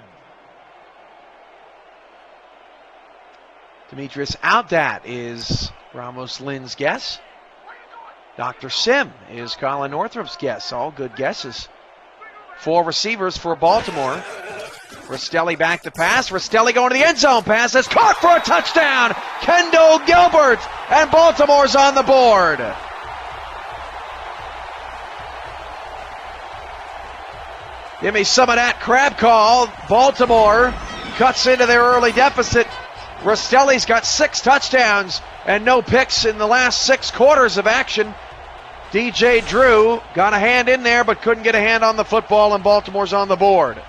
Demetrius Outdat is Ramos Lynn's guess. Dr. Sim is Colin Northrup's guess. All good guesses. 4 receivers for Baltimore. Rastelli back to pass. Rastelli going to the end zone. Pass is caught for a touchdown. Kendall Gilbert, and Baltimore's on the board. Give me some of that crab call. Baltimore cuts into their early deficit. Rastelli's got 6 touchdowns and no picks in the last 6 quarters of action. DJ Drew got a hand in there but couldn't get a hand on the football, and Baltimore's on the board.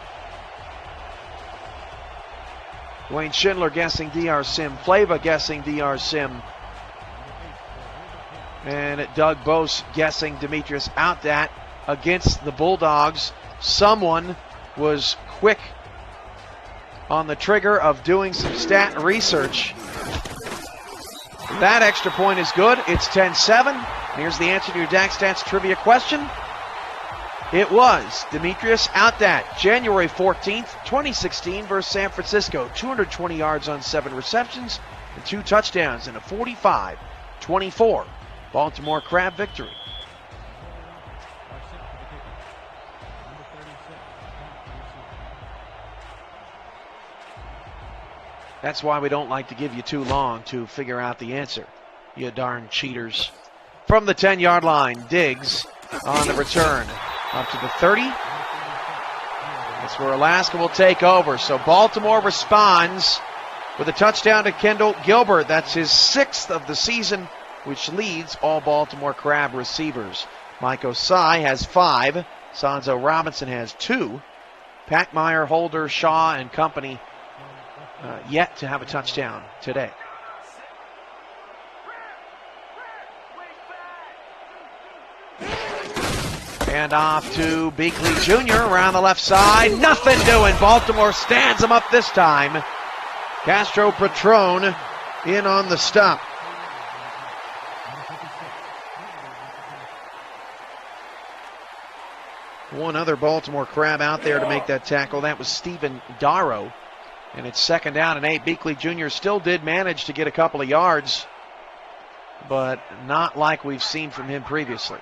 Dwayne Schindler guessing DR Sim. Flava guessing DR Sim. And Doug Bose guessing Demetrius Outdat against the Bulldogs. Someone was quick on the trigger of doing some stat research. That extra point is good. It's 10-7. Here's the answer to your Dak Stats trivia question. It was Demetrius Outdat, January 14th, 2016 versus San Francisco. 220 yards on 7 receptions and 2 touchdowns in a 45-24 Baltimore Crab victory. That's why we don't like to give you too long to figure out the answer. You darn cheaters. From the 10-yard line, Diggs on the return. Up to the 30. That's where Alaska will take over. So Baltimore responds with a touchdown to Kendall Gilbert. That's his 6th of the season, which leads all Baltimore Crab receivers. Mike Osai has 5. Sanzo Robinson has 2. Packmeyer, Holder, Shaw, and company yet to have a touchdown today. And off to Beakley Jr. around the left side. Nothing doing. Baltimore stands him up this time. Castro Patron in on the stop. One other Baltimore Crab out there to make that tackle. That was Stephen Darrow. And it's 2nd down and 8. Beakley Jr. still did manage to get a couple of yards, but not like we've seen from him previously.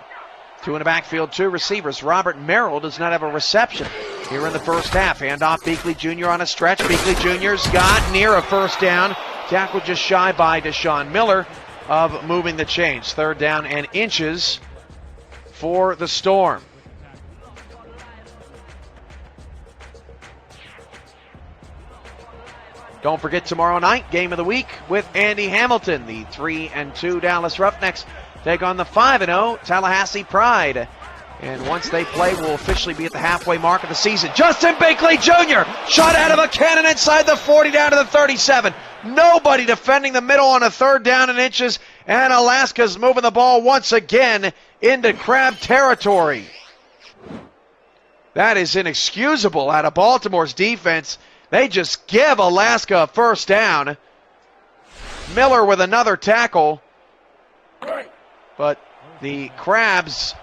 2 in the backfield, 2 receivers. Robert Merrill does not have a reception here in the first half. Handoff Beakley Jr. on a stretch. Beakley Jr.'s got near a first down. Tackled just shy by Deshaun Miller of moving the chains. 3rd down and inches for the Storm. Don't forget tomorrow night, game of the week with Andy Hamilton. The 3-2 Dallas Roughnecks take on the 5-0 Tallahassee Pride. And once they play, we'll officially be at the halfway mark of the season. Justin Beakley Jr. shot out of a cannon inside the 40 down to the 37. Nobody defending the middle on a 3rd down and inches. And Alaska's moving the ball once again into Crab territory. That is inexcusable out of Baltimore's defense. They just give Alaska a first down. Miller with another tackle. But the Crabs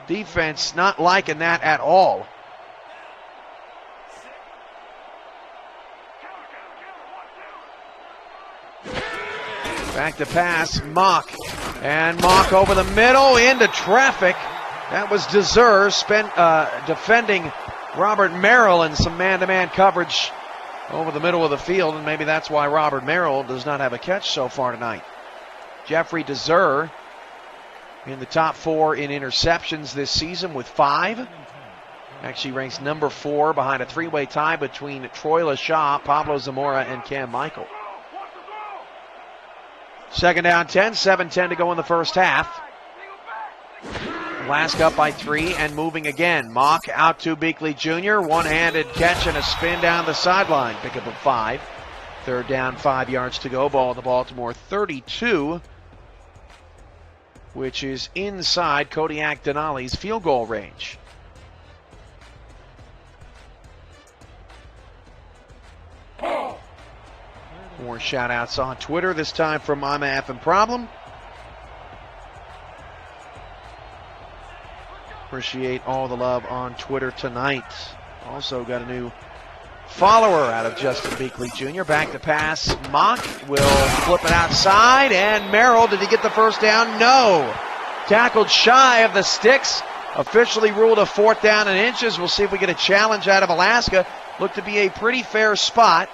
defense not liking that at all. Back to pass, Mock. And Mock over the middle into traffic. That was Deser defending Robert Merrill in some man-to-man coverage over the middle of the field, and maybe that's why Robert Merrill does not have a catch so far tonight. Jeffrey Deser in the top 4 in interceptions this season with 5. Actually ranks number 4 behind a 3-way tie between Troy LaShaw, Pablo Zamora, and Cam Michael. 2nd down 10, 7:10 to go in the first half. Alaska up by 3 and moving again. Mock out to Beakley Jr. One-handed catch and a spin down the sideline. Pickup of 5. 3rd down, 5 yards to go. Ball at the Baltimore 32, which is inside Kodiak Denali's field goal range. More shout-outs on Twitter, this time from I'm a Effin' Problem. Appreciate all the love on Twitter tonight. Also got a new follower out of Justin Beakley Jr. Back to pass. Mock will flip it outside. And Merrill, did he get the first down? No. Tackled shy of the sticks. Officially ruled a 4th down and inches. We'll see if we get a challenge out of Alaska. Looked to be a pretty fair spot.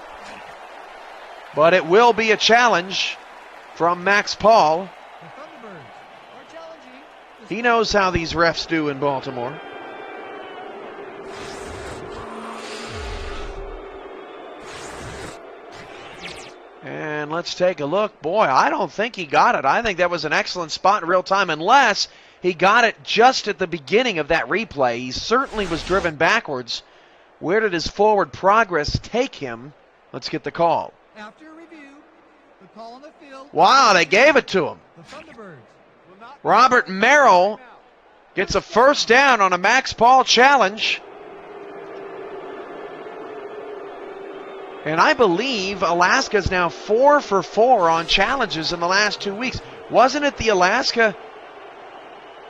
But it will be a challenge from Max Paul. He knows how these refs do in Baltimore. And let's take a look. Boy, I don't think he got it. I think that was an excellent spot in real time, unless he got it just at the beginning of that replay. He certainly was driven backwards. Where did his forward progress take him? Let's get the call. After review, the call on the field. Wow, they gave it to him. The Thunderbirds will not Robert Merrill gets a first down on a Max Paul challenge. And I believe Alaska's now 4 for 4 on challenges in the last 2 weeks. Wasn't it the Alaska?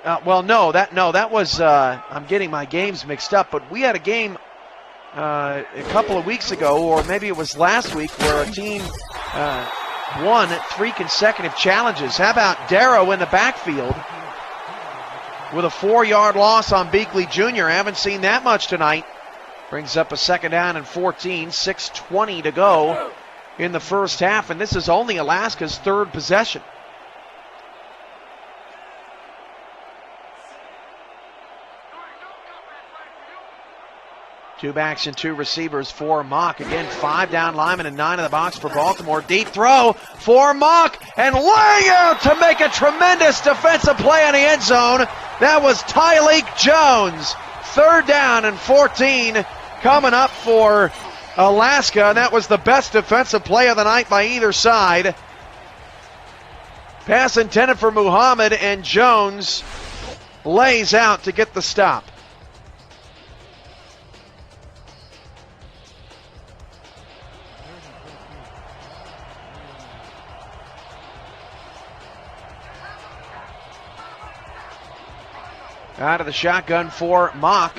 That was, I'm getting my games mixed up, but we had a game a couple of weeks ago, or maybe it was last week, where a team won 3 consecutive challenges. How about Darrow in the backfield with a 4-yard loss on Beakley Jr.? I haven't seen that much tonight. Brings up a 2nd down and 14, 6:20 to go in the first half, and this is only Alaska's third possession. Two backs and two receivers for Mock. Again, 5 down linemen and 9 in the box for Baltimore. Deep throw for Mock, and laying out to make a tremendous defensive play in the end zone. That was Tyleek Jones. 3rd down and 14 coming up for Alaska, and that was the best defensive play of the night by either side. Pass intended for Muhammad, and Jones lays out to get the stop. Out of the shotgun for Mock.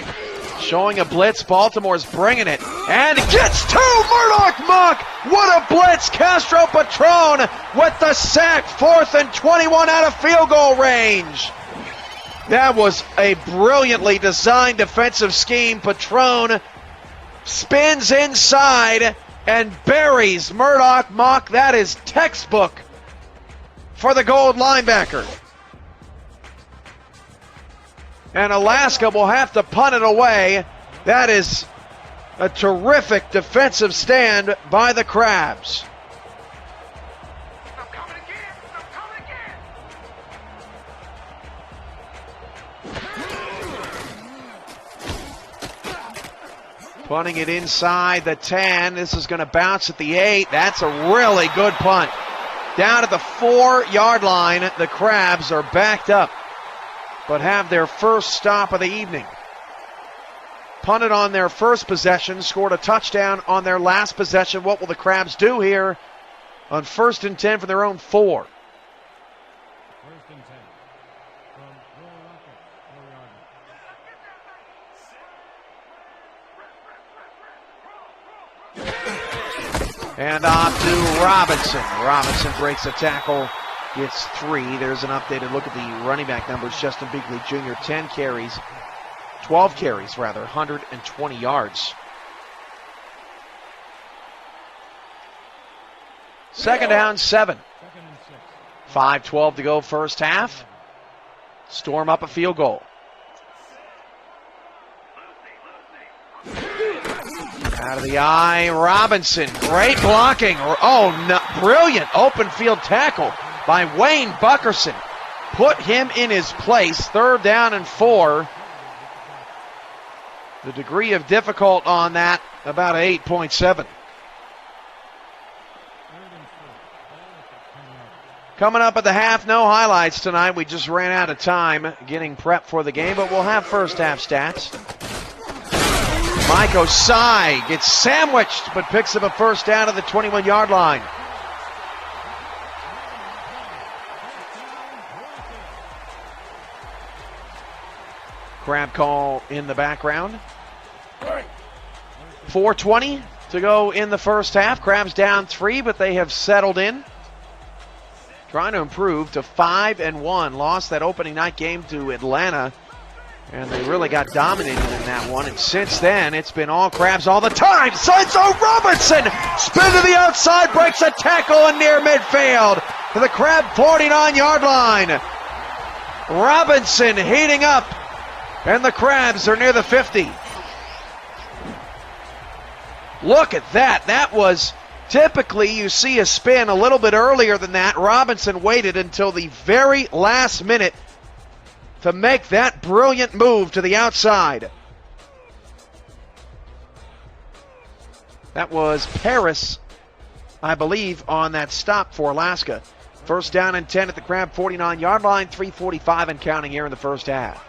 Showing a blitz. Baltimore's bringing it. And gets to Murdoch Mock. What a blitz. Castro Patron with the sack. 4th and 21 out of field goal range. That was a brilliantly designed defensive scheme. Patron spins inside and buries Murdoch Mock. That is textbook for the Gold linebacker. And Alaska will have to punt it away. That is a terrific defensive stand by the Crabs. Punting it inside the 10. This is going to bounce at the 8. That's a really good punt. Down at the 4-yard line, the Crabs are backed up, but have their first stop of the evening. Punted on their first possession, scored a touchdown on their last possession. What will the Crabs do here on 1st and 10 for their own 4? 1st and 10 from Little Rocket, 4-yard line. And off to Robinson. Robinson breaks a tackle. It's 3. There's an updated look at the running back numbers. Justin Bigley Jr., 12 carries, 120 yards. 2nd down, 7. 5:12 to go first half. Storm up a field goal. Out of the eye, Robinson. Great blocking. Oh, no, brilliant open field tackle by Wayne Buckerson. Put him in his place. 3rd down and 4. The degree of difficult on that, about 8.7. Coming up at the half, no highlights tonight. We just ran out of time getting prepped for the game, but we'll have first half stats. Mike Osai gets sandwiched, but picks up a first down at the 21-yard line. Crab call in the background. 4:20 to go in the first half. Crabs down 3, but they have settled in. Trying to improve to 5-1. Lost that opening night game to Atlanta, and they really got dominated in that one. And since then, it's been all Crabs all the time. Senzo Robinson spin to the outside, breaks a tackle in near midfield to the Crab 49-yard line. Robinson heating up, and the Crabs are near the 50. Look at that. That was, typically you see a spin a little bit earlier than that. Robinson waited until the very last minute to make that brilliant move to the outside. That was Paris, I believe, on that stop for Alaska. First down and 10 at the Crab 49-yard line. 3:45 and counting here in the first half.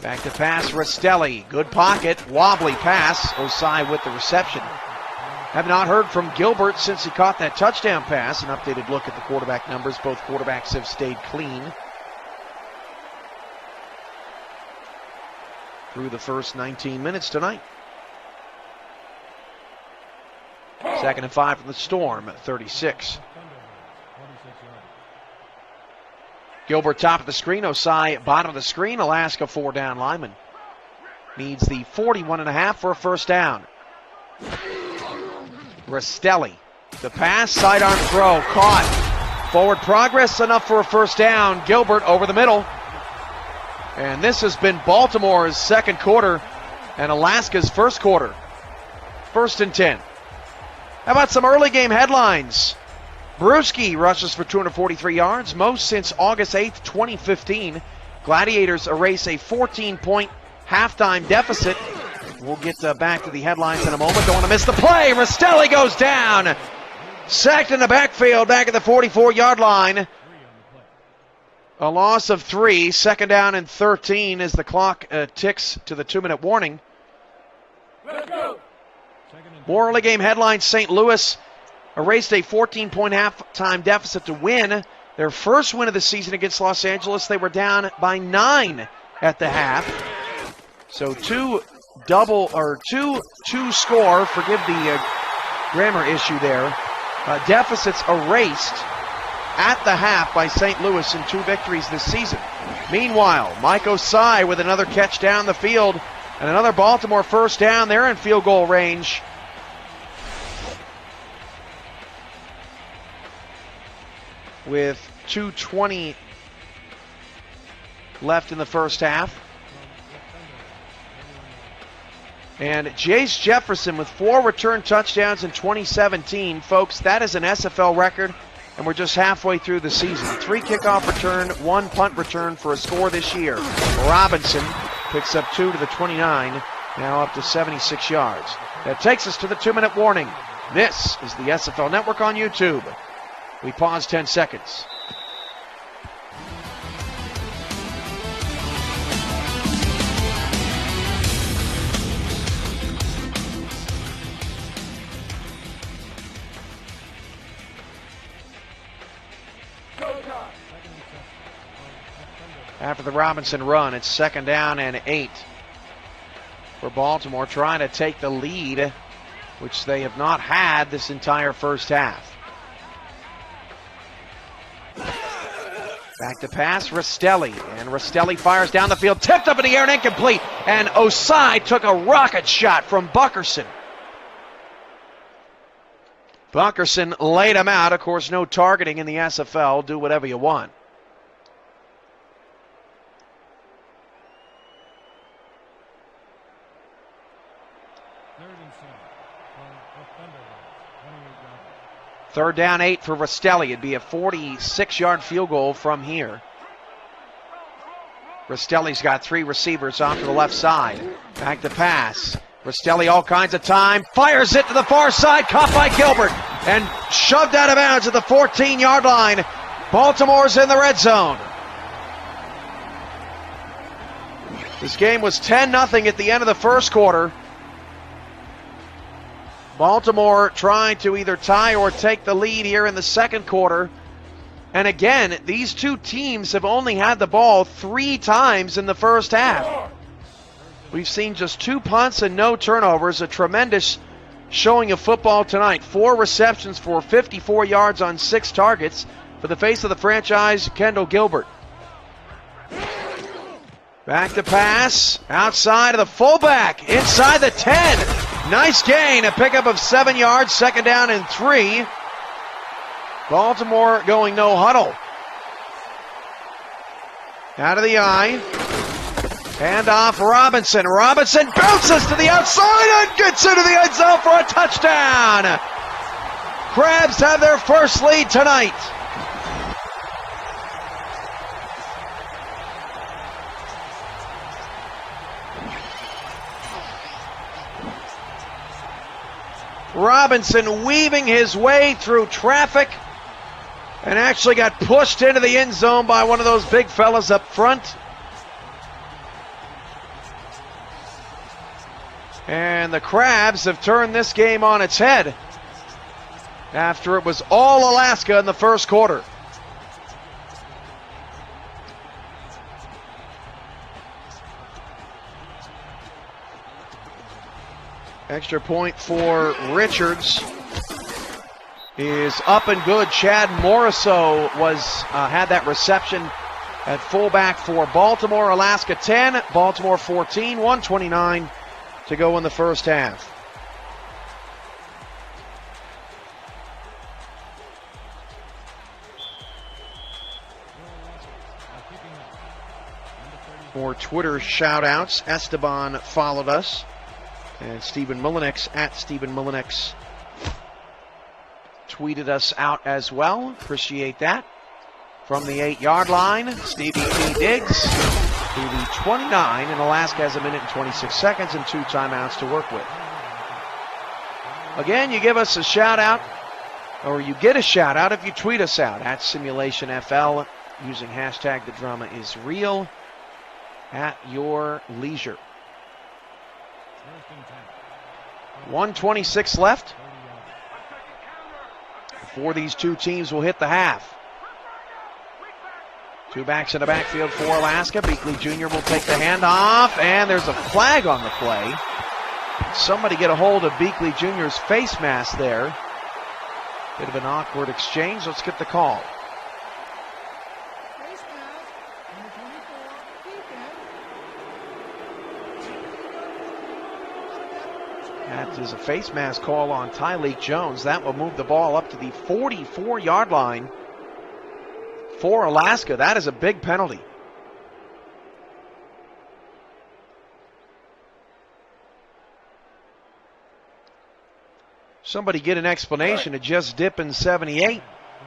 Back to pass, Rastelli. Good pocket, wobbly pass. Osai with the reception. Have not heard from Gilbert since he caught that touchdown pass. An updated look at the quarterback numbers. Both quarterbacks have stayed clean through the first 19 minutes tonight. 2nd and 5 from the Storm at 36. Gilbert top of the screen, Osai bottom of the screen. Alaska 4-down lineman. Needs the 41.5 for a first down. Rastelli, the pass, sidearm throw, caught. Forward progress, enough for a first down. Gilbert over the middle. And this has been Baltimore's second quarter and Alaska's first quarter. 1st and 10. How about some early game headlines? Brewski rushes for 243 yards, most since August 8th, 2015. Gladiators erase a 14-point halftime deficit. We'll get back to the headlines in a moment. Don't want to miss the play. Rastelli goes down. Sacked in the backfield, back at the 44-yard line. A loss of 3. 2nd down and 13 as the clock ticks to the 2-minute warning. More early game headlines. St. Louis erased a 14-point halftime deficit to win their first win of the season against Los Angeles. They were down by 9 at the half. So two score, forgive the grammar issue there, deficits erased at the half by St. Louis in 2 victories this season. Meanwhile, Mike Osai with another catch down the field and another Baltimore first down. They're in field goal range. With 2:20 left in the first half. And Jace Jefferson with 4 return touchdowns in 2017. Folks, that is an SFL record, and we're just halfway through the season. 3 kickoff return, 1 punt return for a score this year. Robinson picks up 2 to the 29, now up to 76 yards. That takes us to the 2-minute warning. This is the SFL Network on YouTube. We pause 10 seconds. After the Robinson run, it's 2nd down and 8 for Baltimore, trying to take the lead, which they have not had this entire first half. Back to pass, Rastelli, and Rastelli fires down the field, tipped up in the air and incomplete, and Osai took a rocket shot from Buckerson. Buckerson laid him out. Of course, no targeting in the SFL. Do whatever you want. Third down 8 for Rastelli. It'd be a 46-yard field goal from here. Rastelli's got 3 receivers off to the left side. Back to pass. Rastelli all kinds of time. Fires it to the far side. Caught by Gilbert. And shoved out of bounds at the 14-yard line. Baltimore's in the red zone. This game was 10-0 at the end of the first quarter. Baltimore trying to either tie or take the lead here in the second quarter. And again, these two teams have only had the ball 3 times in the first half. We've seen just 2 punts and no turnovers. A tremendous showing of football tonight. 4 receptions for 54 yards on 6 targets for the face of the franchise, Kendall Gilbert. Back to pass, outside of the fullback, inside the 10. Nice gain, a pickup of 7 yards, 2nd down and 3. Baltimore going no huddle. Out of the eye. Hand off Robinson. Robinson bounces to the outside and gets into the end zone for a touchdown. Crabs have their first lead tonight. Robinson weaving his way through traffic and actually got pushed into the end zone by one of those big fellas up front. And the Crabs have turned this game on its head after it was all Alaska in the first quarter. Extra point for Richards is up and good. Chad Moriso had that reception at fullback for Baltimore. Alaska 10, Baltimore 14, 1:29 to go in the first half. more Twitter shout-outs. Esteban followed us. And Stephen Mullinix, at Stephen Mullinix, tweeted us out as well. Appreciate that. From the 8-yard line, Stevie T. Diggs to the 29, and Alaska has 1 minute and 26 seconds and 2 timeouts to work with. Again, you give us a shout-out, or you get a shout-out if you tweet us out at SimulationFL using hashtag The Drama Is Real at your leisure. 1:26 left before these two teams will hit the half. 2 backs in the backfield for Alaska. Beakley Jr. will take the handoff, and there's a flag on the play. Somebody get a hold of Beakley Jr.'s face mask there. Bit of an awkward exchange. Let's get the call. Face mask, number 24, That is a face mask call on Tyleek Jones. That will move the ball up to the 44-yard line for Alaska. That is a big penalty. Somebody get an explanation of just dipping 78.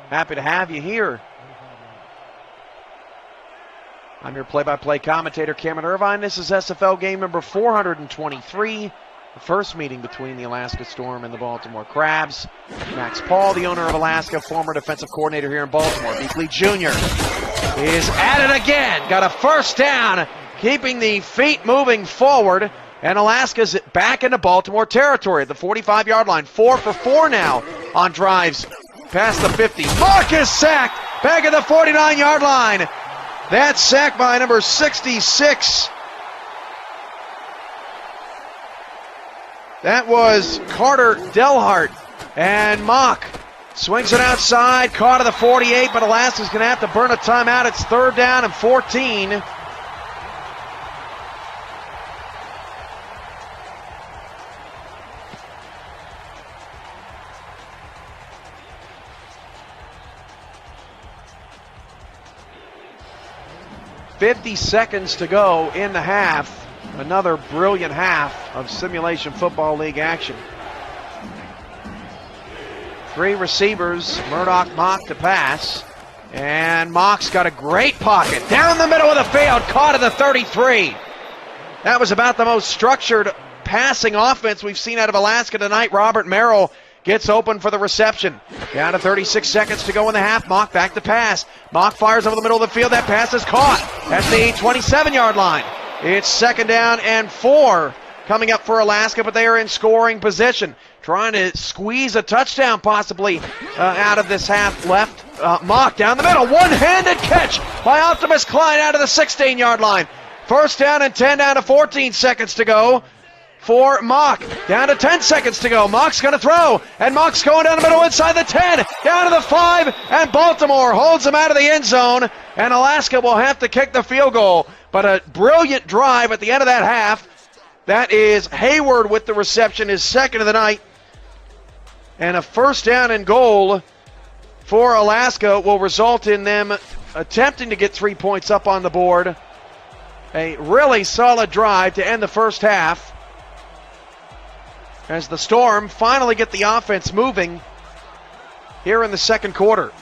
Happy to have you here. I'm your play-by-play commentator, Cameron Irvine. This is SFL game number 423. The first meeting between the Alaska Storm and the Baltimore Crabs. Max Paul, the owner of Alaska, former defensive coordinator here in Baltimore. Beakley Jr. is at it again. Got a first down, keeping the feet moving forward. And Alaska's back into Baltimore territory at the 45-yard line. 4 for 4 now on drives past the 50. Mark is sacked back at the 49-yard line. That's sacked by number 66. That was Carter Delhart. And Mock swings it outside, caught at the 48, but Alaska's going to have to burn a timeout. It's 3rd down and 14. .50 seconds to go in the half. Another brilliant half of Simulation Football League action. 3 receivers, Murdoch, Mock to pass. And Mock's got a great pocket. Down the middle of the field, caught at the 33. That was about the most structured passing offense we've seen out of Alaska tonight. Robert Merrill gets open for the reception. Down to 36 seconds to go in the half. Mock back to pass. Mock fires over the middle of the field. That pass is caught at the 27-yard line. It's 2nd down and 4 coming up for Alaska, but they are in scoring position. Trying to squeeze a touchdown possibly out of this half left. Mock down the middle. One-handed catch by Optimus Klein out of the 16-yard line. 1st down and 10 down to 14 seconds to go for Mock. Down to 10 seconds to go. Mock's going to throw, and Mock's going down the middle inside the 10, down to the 5, and Baltimore holds him out of the end zone, and Alaska will have to kick the field goal. But a brilliant drive at the end of that half. That is Hayward with the reception, his 2nd of the night. And a 1st down and goal for Alaska will result in them attempting to get 3 points up on the board. A really solid drive to end the first half, as the Storm finally get the offense moving here in the 2nd quarter.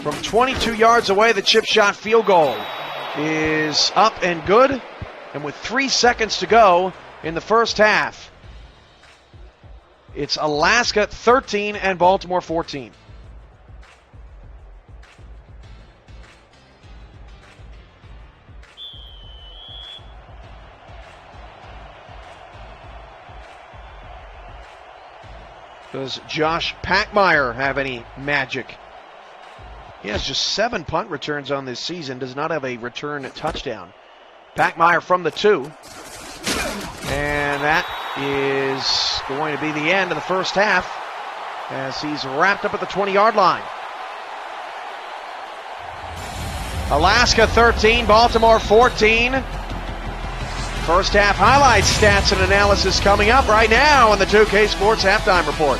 From 22 yards away, the chip shot field goal is up and good. And with 3 seconds to go in the first half, it's Alaska 13 and Baltimore 14. Does Josh Packmeyer have any magic? He has just 7 punt returns on this season, does not have a return touchdown. Packmeyer from the 2. And that is going to be the end of the first half as he's wrapped up at the 20-yard line. Alaska 13, Baltimore 14. First half highlights, stats, and analysis coming up right now on the 2K Sports Halftime Report.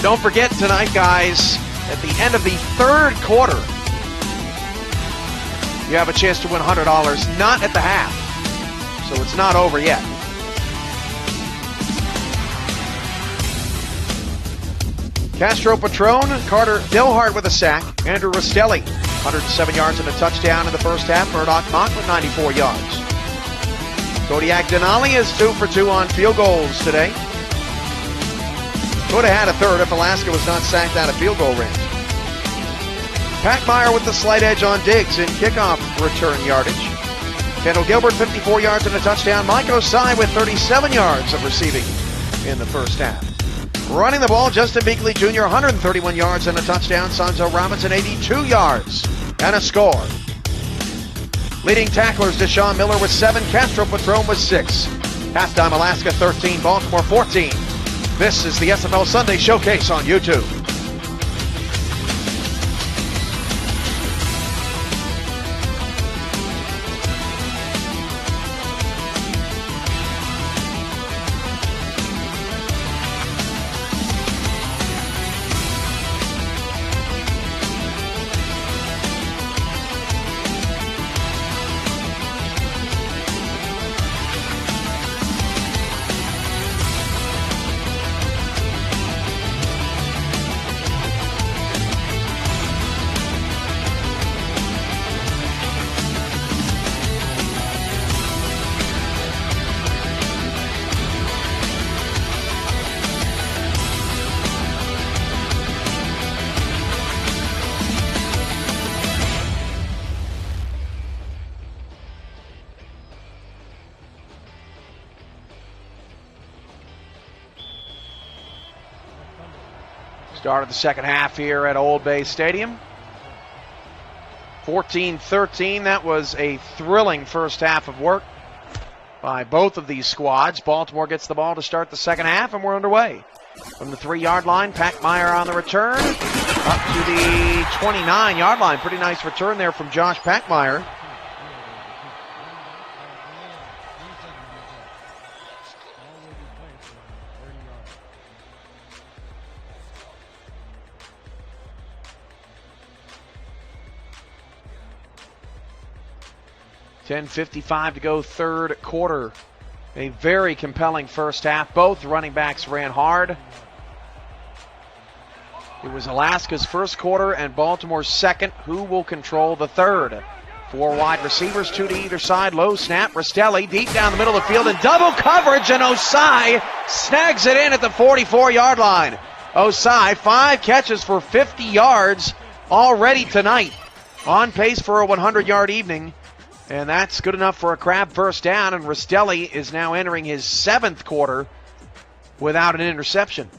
Don't forget tonight, guys, at the end of the third quarter, you have a chance to win $100, not at the half. So it's not over yet. Castro Patron, Carter Dilhart with a sack, Andrew Rastelli, 107 yards and a touchdown in the first half. Murdoch Mock with 94 yards. Kodiak Denali is 2 for 2 on field goals today. Could have had a third if Alaska was not sacked out of field goal range. Packmeyer with the slight edge on Diggs in kickoff return yardage. Kendall Gilbert, 54 yards and a touchdown. Mike Osai with 37 yards of receiving in the first half. Running the ball, Justin Beakley Jr., 131 yards and a touchdown. Sonzo Robinson, 82 yards and a score. Leading tacklers, Deshaun Miller with 7. Castro Patron with 6. Halftime, Alaska 13, Baltimore 14. This is the SFL Sunday Showcase on YouTube. Start of the second half here at Old Bay Stadium. 14-13. That was a thrilling first half of work by both of these squads. Baltimore gets the ball to start the second half, and we're underway. From the 3-yard line, Packmeyer on the return. Up to the 29-yard line. Pretty nice return there from Josh Packmeyer. .55 to go third quarter. A very compelling first half. Both running backs ran hard. It was Alaska's first quarter and Baltimore's second. Who will control the third? 4 wide receivers, 2 to either side. Low snap. Rastelli deep down the middle of the field in double coverage, and Osai snags it in at the 44-yard line. Osai, 5 catches for 50 yards already tonight. On pace for a 100-yard evening. And that's good enough for a Crab first down, and Rastelli is now entering his 7th quarter without an interception.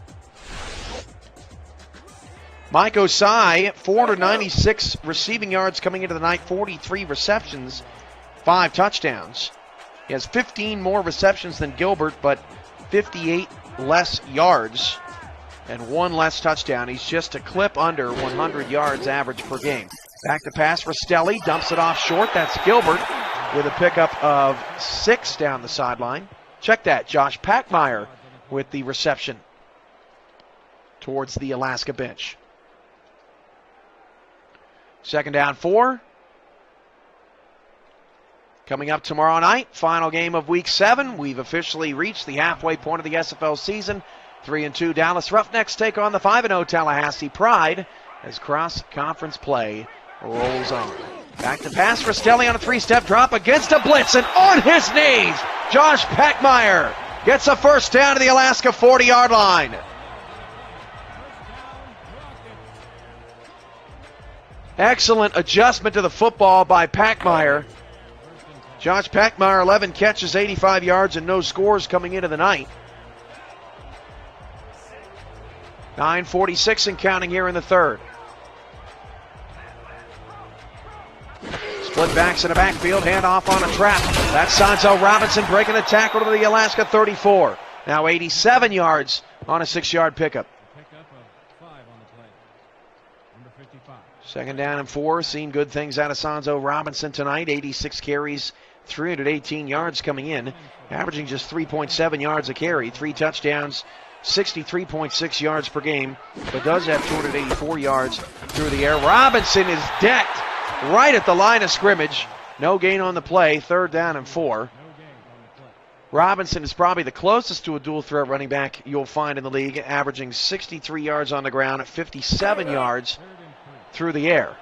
Mike Osai, 496 receiving yards coming into the night, 43 receptions, 5 touchdowns. He has 15 more receptions than Gilbert, but 58 less yards and 1 less touchdown. He's just a clip under 100 yards average per game. Back to pass, Rastelli dumps it off short. That's Gilbert with a pickup of 6 down the sideline. Check that, Josh Packmeyer with the reception towards the Alaska bench. Second down 4. Coming up tomorrow night, final game of Week 7. We've officially reached the halfway point of the SFL season. 3-2 Dallas Roughnecks take on the 5-0 Tallahassee Pride as cross-conference play rolls on. Back to pass, Rastelli on a 3-step drop against a blitz, and on his knees, Josh Packmeyer gets a first down to the Alaska 40-yard line. Excellent adjustment to the football by Packmeyer. Josh Packmeyer, 11 catches, 85 yards, and no scores coming into the night. 9:46 and counting here in the third. Split backs in the backfield, handoff on a trap. That's Sonzo Robinson breaking the tackle to the Alaska 34. Now 87 yards on a 6-yard pickup. Pickup of 5 on the play. Number 55. Second down and 4. Seen good things out of Sonzo Robinson tonight. 86 carries, 318 yards coming in. Averaging just 3.7 yards a carry. 3 touchdowns 63.6 yards per game, but does have 284 yards through the air. Robinson is decked right at the line of scrimmage. No gain on the play, 3rd down and 4. Robinson is probably the closest to a dual threat running back you'll find in the league, averaging 63 yards on the ground, 57 yards through the air.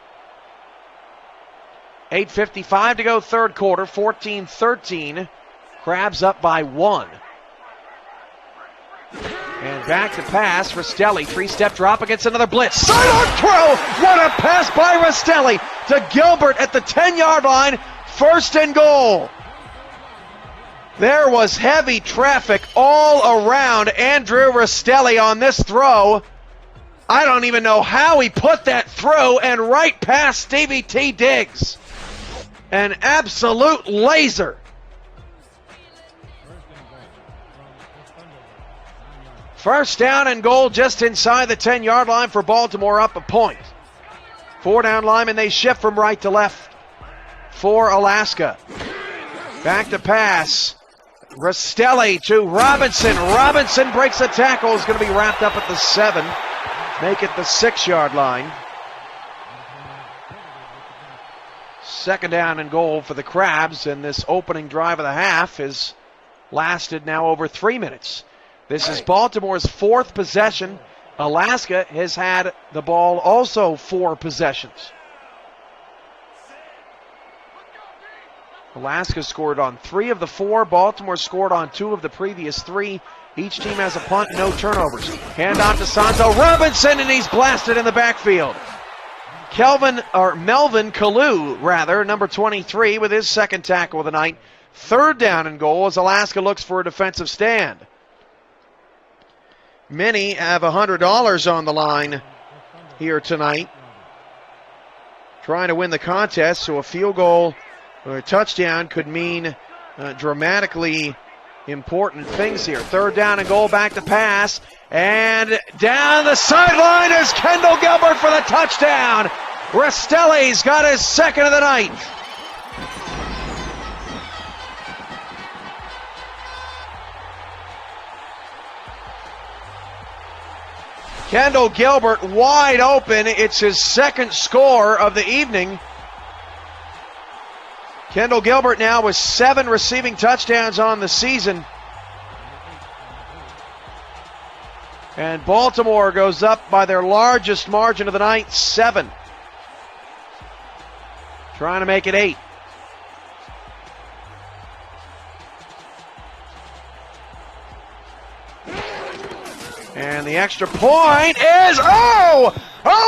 8:55 to go, 3rd quarter, 14-13. Crabs up by 1. And back to pass, Rastelli, 3-step drop against another blitz. Sidearm throw! What a pass by Rastelli to Gilbert at the 10-yard line. 1st and goal. There was heavy traffic all around Andrew Rastelli on this throw. I don't even know how he put that through, and right past Stevie T. Diggs. An absolute laser. First down and goal just inside the 10-yard line for Baltimore, up a point. 4-down linemen, they shift from right to left for Alaska. Back to pass. Rastelli to Robinson. Robinson breaks a tackle. Is going to be wrapped up at the 7. Make it the 6-yard line. 2nd down and goal for the Crabs, and this opening drive of the half has lasted now over 3 minutes. This is Baltimore's 4th possession. Alaska has had the ball also 4 possessions. Alaska scored on 3 of the 4. Baltimore scored on 2 of the previous 3. Each team has a punt, no turnovers. Hand off to Santo Robinson, and he's blasted in the backfield. Melvin Kalu, number 23, with his 2nd tackle of the night. 3rd down and goal as Alaska looks for a defensive stand. Many have $100 on the line here tonight, trying to win the contest, so a field goal or a touchdown could mean dramatically important things here. 3rd down and goal, back to pass, and down the sideline is Kendall Gilbert for the touchdown. Rastelli's got his 2nd of the night. Kendall Gilbert wide open. It's his 2nd score of the evening. Kendall Gilbert now with 7 receiving touchdowns on the season. And Baltimore goes up by their largest margin of the night, 7. Trying to make it 8. And the extra point is, oh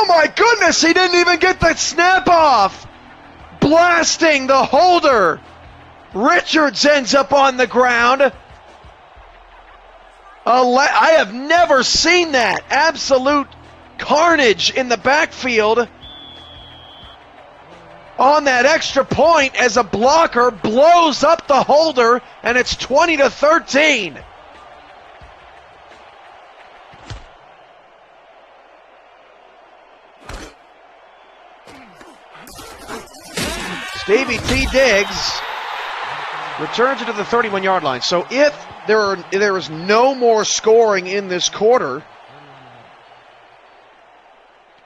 my goodness, he didn't even get the snap off. Blasting the holder. Richards ends up on the ground. I have never seen that. Absolute carnage in the backfield on that extra point as a blocker blows up the holder, and it's 20-13. Stevie T. Diggs returns it to the 31-yard line. So if there is no more scoring in this quarter,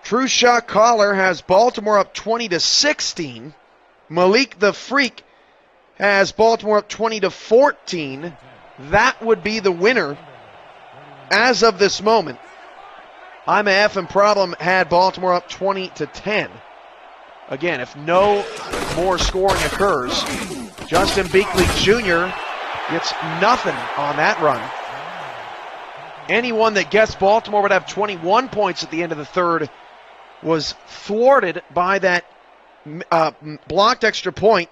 True Shot Caller has Baltimore up 20-16. Malik the Freak has Baltimore up 20-14. That would be the winner as of this moment. I'm a F and Problem had Baltimore up 20-10. Again, if no more scoring occurs, Justin Beakley Jr. gets nothing on that run. Anyone that guessed Baltimore would have 21 points at the end of the 3rd was thwarted by that blocked extra point.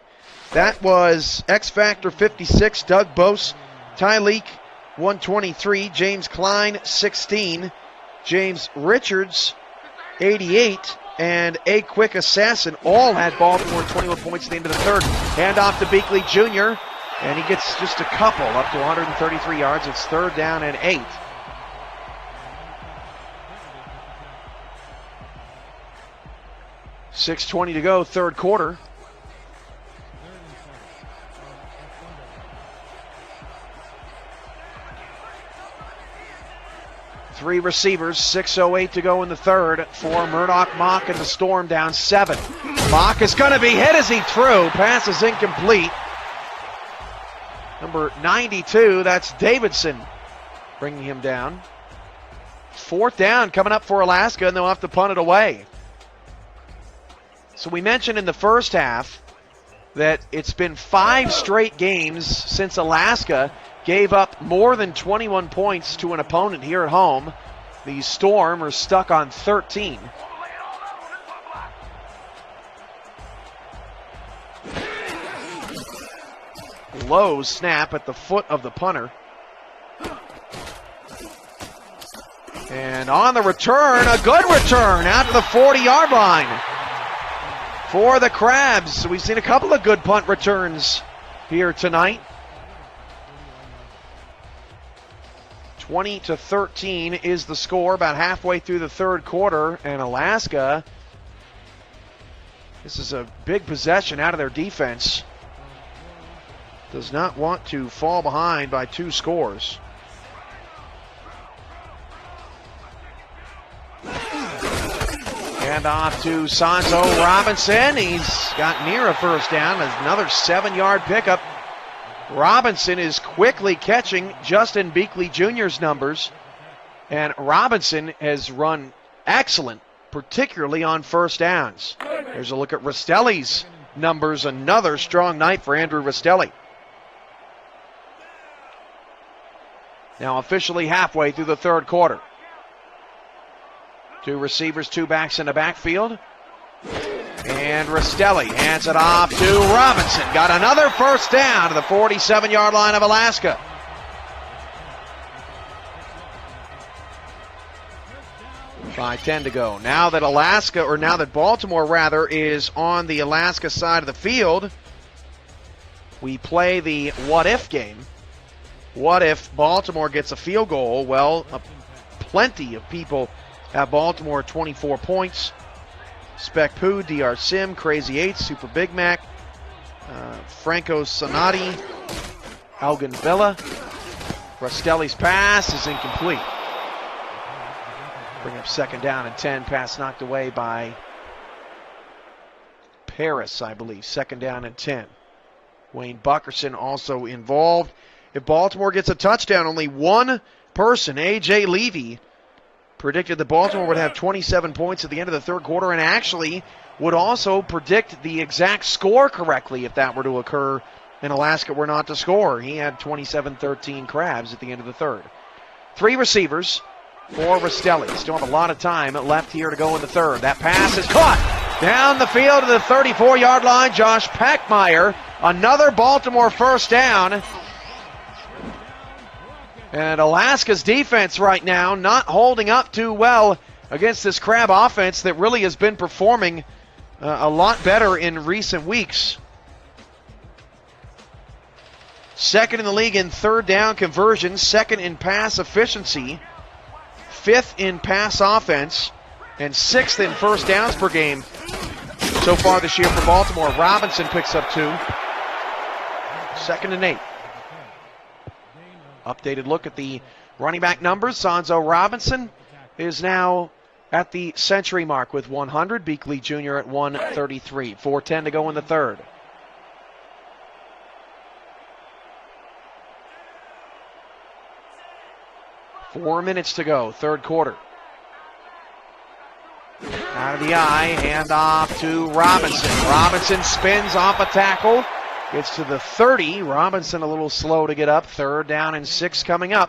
That was X Factor 56, Doug Bose, Tyleek 123, James Klein 16, James Richards 88, and A Quick Assassin all had Baltimore 21 points at the end of the 3rd. Hand off to Beakley Jr., and he gets just a couple up to 133 yards. It's 3rd down and 8. .620 to go, 3rd quarter. Three receivers, 6:08 to go in the third for Murdoch, Mock, and the Storm down 7. Mock is going to be hit as he threw. Pass is incomplete. Number 92, that's Davidson, bringing him down. 4th down coming up for Alaska, and they'll have to punt it away. So we mentioned in the first half that it's been 5 straight games since Alaska gave up more than 21 points to an opponent here at home. The Storm are stuck on 13. Low snap at the foot of the punter. And on the return, a good return out to the 40-yard line for the Crabs. We've seen a couple of good punt returns here tonight. 20-13 is the score about halfway through the third quarter, and Alaska, this is a big possession out of their defense, does not want to fall behind by 2 scores. And off to Sanzo Robinson. He's got near a first down. Another 7-yard pickup. Robinson is quickly catching Justin Beakley Jr.'s numbers. And Robinson has run excellent, particularly on first downs. There's a look at Rastelli's numbers. Another strong night for Andrew Rastelli. Now officially halfway through the third quarter. 2 receivers, 2 backs in the backfield. And Rastelli hands it off to Robinson. Got another first down to the 47-yard line of Alaska. By 10 to go. Now that Baltimore is on the Alaska side of the field, we play the what-if game. What if Baltimore gets a field goal? Well, plenty of people have Baltimore 24 points. Spec Poo, DR Sim, Crazy 8, Super Big Mac, Franco Sonati, Algan Villa. Rastelli's pass is incomplete. Bring up 2nd down and 10. Pass knocked away by Paris, I believe. 2nd down and 10. Wayne Buckerson also involved. If Baltimore gets a touchdown, only one person, A.J. Levy, predicted that Baltimore would have 27 points at the end of the third quarter, and actually would also predict the exact score correctly if that were to occur and Alaska were not to score. He had 27-13 Crabs at the end of the third. 3 receivers for Rastelli. Still have a lot of time left here to go in the third. That pass is caught down the field to the 34-yard line. Josh Packmeyer, another Baltimore first down. And Alaska's defense right now not holding up too well against this Crab offense that really has been performing a lot better in recent weeks. 2nd in the league in 3rd down conversions, 2nd in pass efficiency, 5th in pass offense, and 6th in first downs per game so far this year for Baltimore. Robinson picks up 2. 2nd and 8. Updated look at the running back numbers. Sanzo Robinson is now at the century mark with 100. Beakley Jr. at 133. 4:10 to go in the third. Four minutes to go, third quarter. Out of the eye, hand off to Robinson. Robinson spins off a tackle. Gets to the 30. Robinson a little slow to get up. 3rd down and 6 coming up.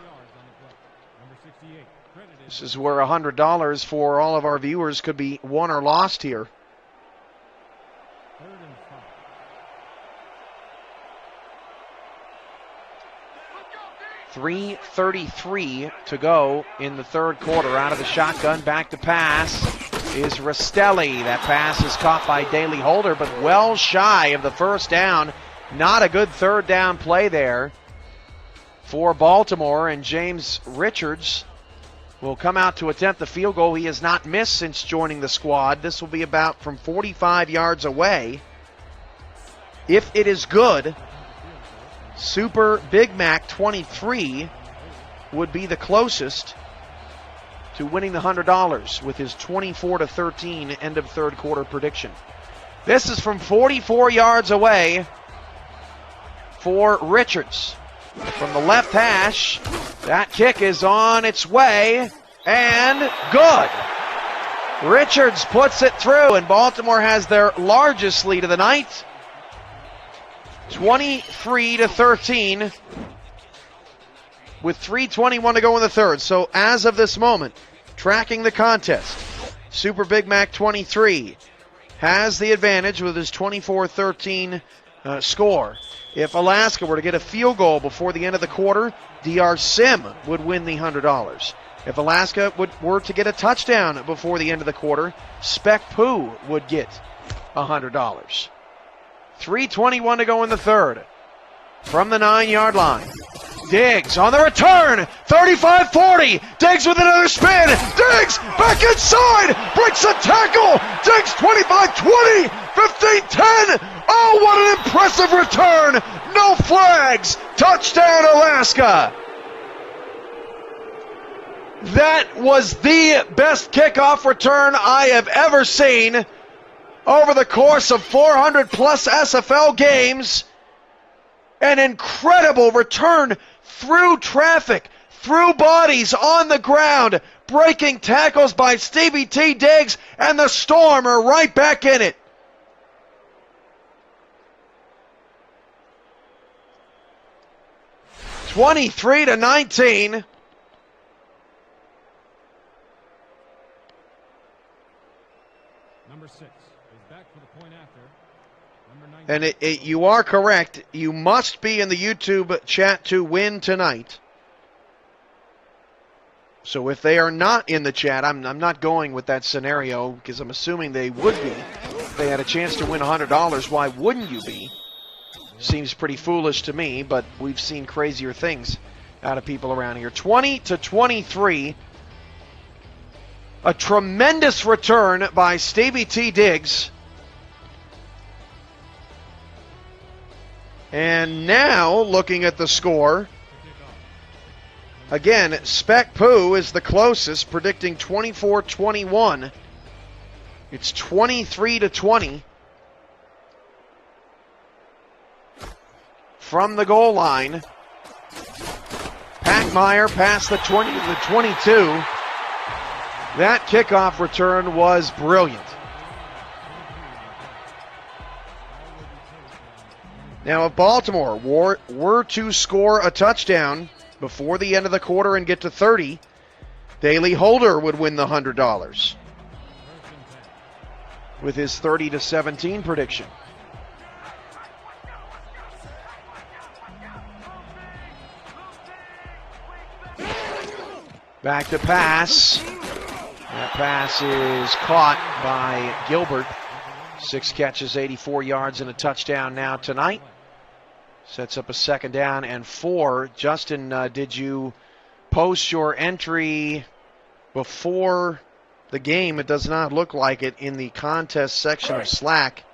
This is where $100 for all of our viewers could be won or lost here. 3:33 to go in the third quarter. Out of the shotgun, back to pass is Rastelli. That pass is caught by Daley Holder, but well shy of the first down. Not a good 3rd down play there for Baltimore, and James Richards will come out to attempt the field goal. He has not missed since joining the squad. This will be about from 45 yards away. If it is good, Super Big Mac 23 would be the closest. to winning the $100 with his 24-13 end of third quarter prediction. This is from 44 yards away for Richards. From the left hash, that kick is on its way, and good. Richards puts it through, and Baltimore has their largest lead of the night, 23-13, with 3:21 to go in the third. So as of this moment, tracking the contest, Super Big Mac 23 has the advantage with his 24-13 score. If Alaska were to get a field goal before the end of the quarter, DR Sim would win the $100. If Alaska were to get a touchdown before the end of the quarter, Spec Poo would get $100. 3:21 to go in the third. From the 9-yard line, Diggs on the return, 35-40. Diggs with another spin. Diggs back inside, breaks a tackle. Diggs 25-20, 15-10. Oh, what an impressive return. No flags. Touchdown, Alaska. That was the best kickoff return I have ever seen over the course of 400 plus SFL games. An incredible return through traffic, through bodies on the ground, breaking tackles by Stevie T. Diggs, and the Storm are right back in it. (23-19). Number 6 is back for the point after. And you are correct. You must be in the YouTube chat to win tonight. So if they are not in the chat, I'm not going with that scenario because I'm assuming they would be. If they had a chance to win $100, why wouldn't you be? Seems pretty foolish to me, but we've seen crazier things out of people around here. 20-23. A tremendous return by Stevie T. Diggs. And now, looking at the score, again, Spec Poo is the closest, predicting 24-21. It's 23-20. From the goal line, Packmeyer past the 20 to the 22. That kickoff return was brilliant. Now, if Baltimore were to score a touchdown before the end of the quarter and get to 30, Daley Holder would win the $100 with his 30-17 prediction. Back to pass. That pass is caught by Gilbert. 6 catches, 84 yards, and a touchdown now tonight. Sets up a 2nd down and 4. Justin, did you post your entry before the game? It does not look like it in the contest section of Slack.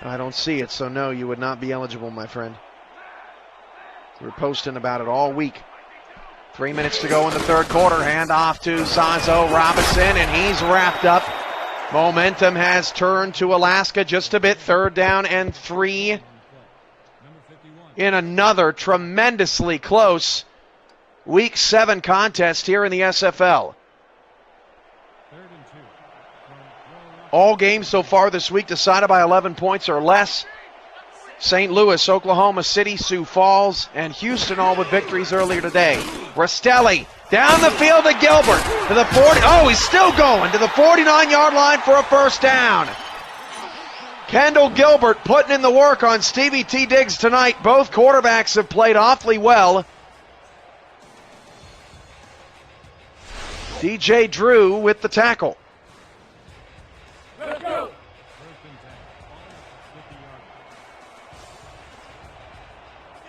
I don't see it, so no, you would not be eligible, my friend. We're posting about it all week. 3 minutes to go in the third quarter. Hand off to Zazo Robinson, and he's wrapped up. Momentum has turned to Alaska just a bit. 3rd down and 3 in another tremendously close Week 7 contest here in the SFL. All games so far this week decided by 11 points or less. St. Louis, Oklahoma City, Sioux Falls, and Houston all with victories earlier today. Rastelli down the field to Gilbert to the 40. Oh, he's still going to the 49-yard line for a 1st down. Kendall Gilbert putting in the work on Stevie T. Diggs tonight. Both quarterbacks have played awfully well. DJ Drew with the tackle. Let's go.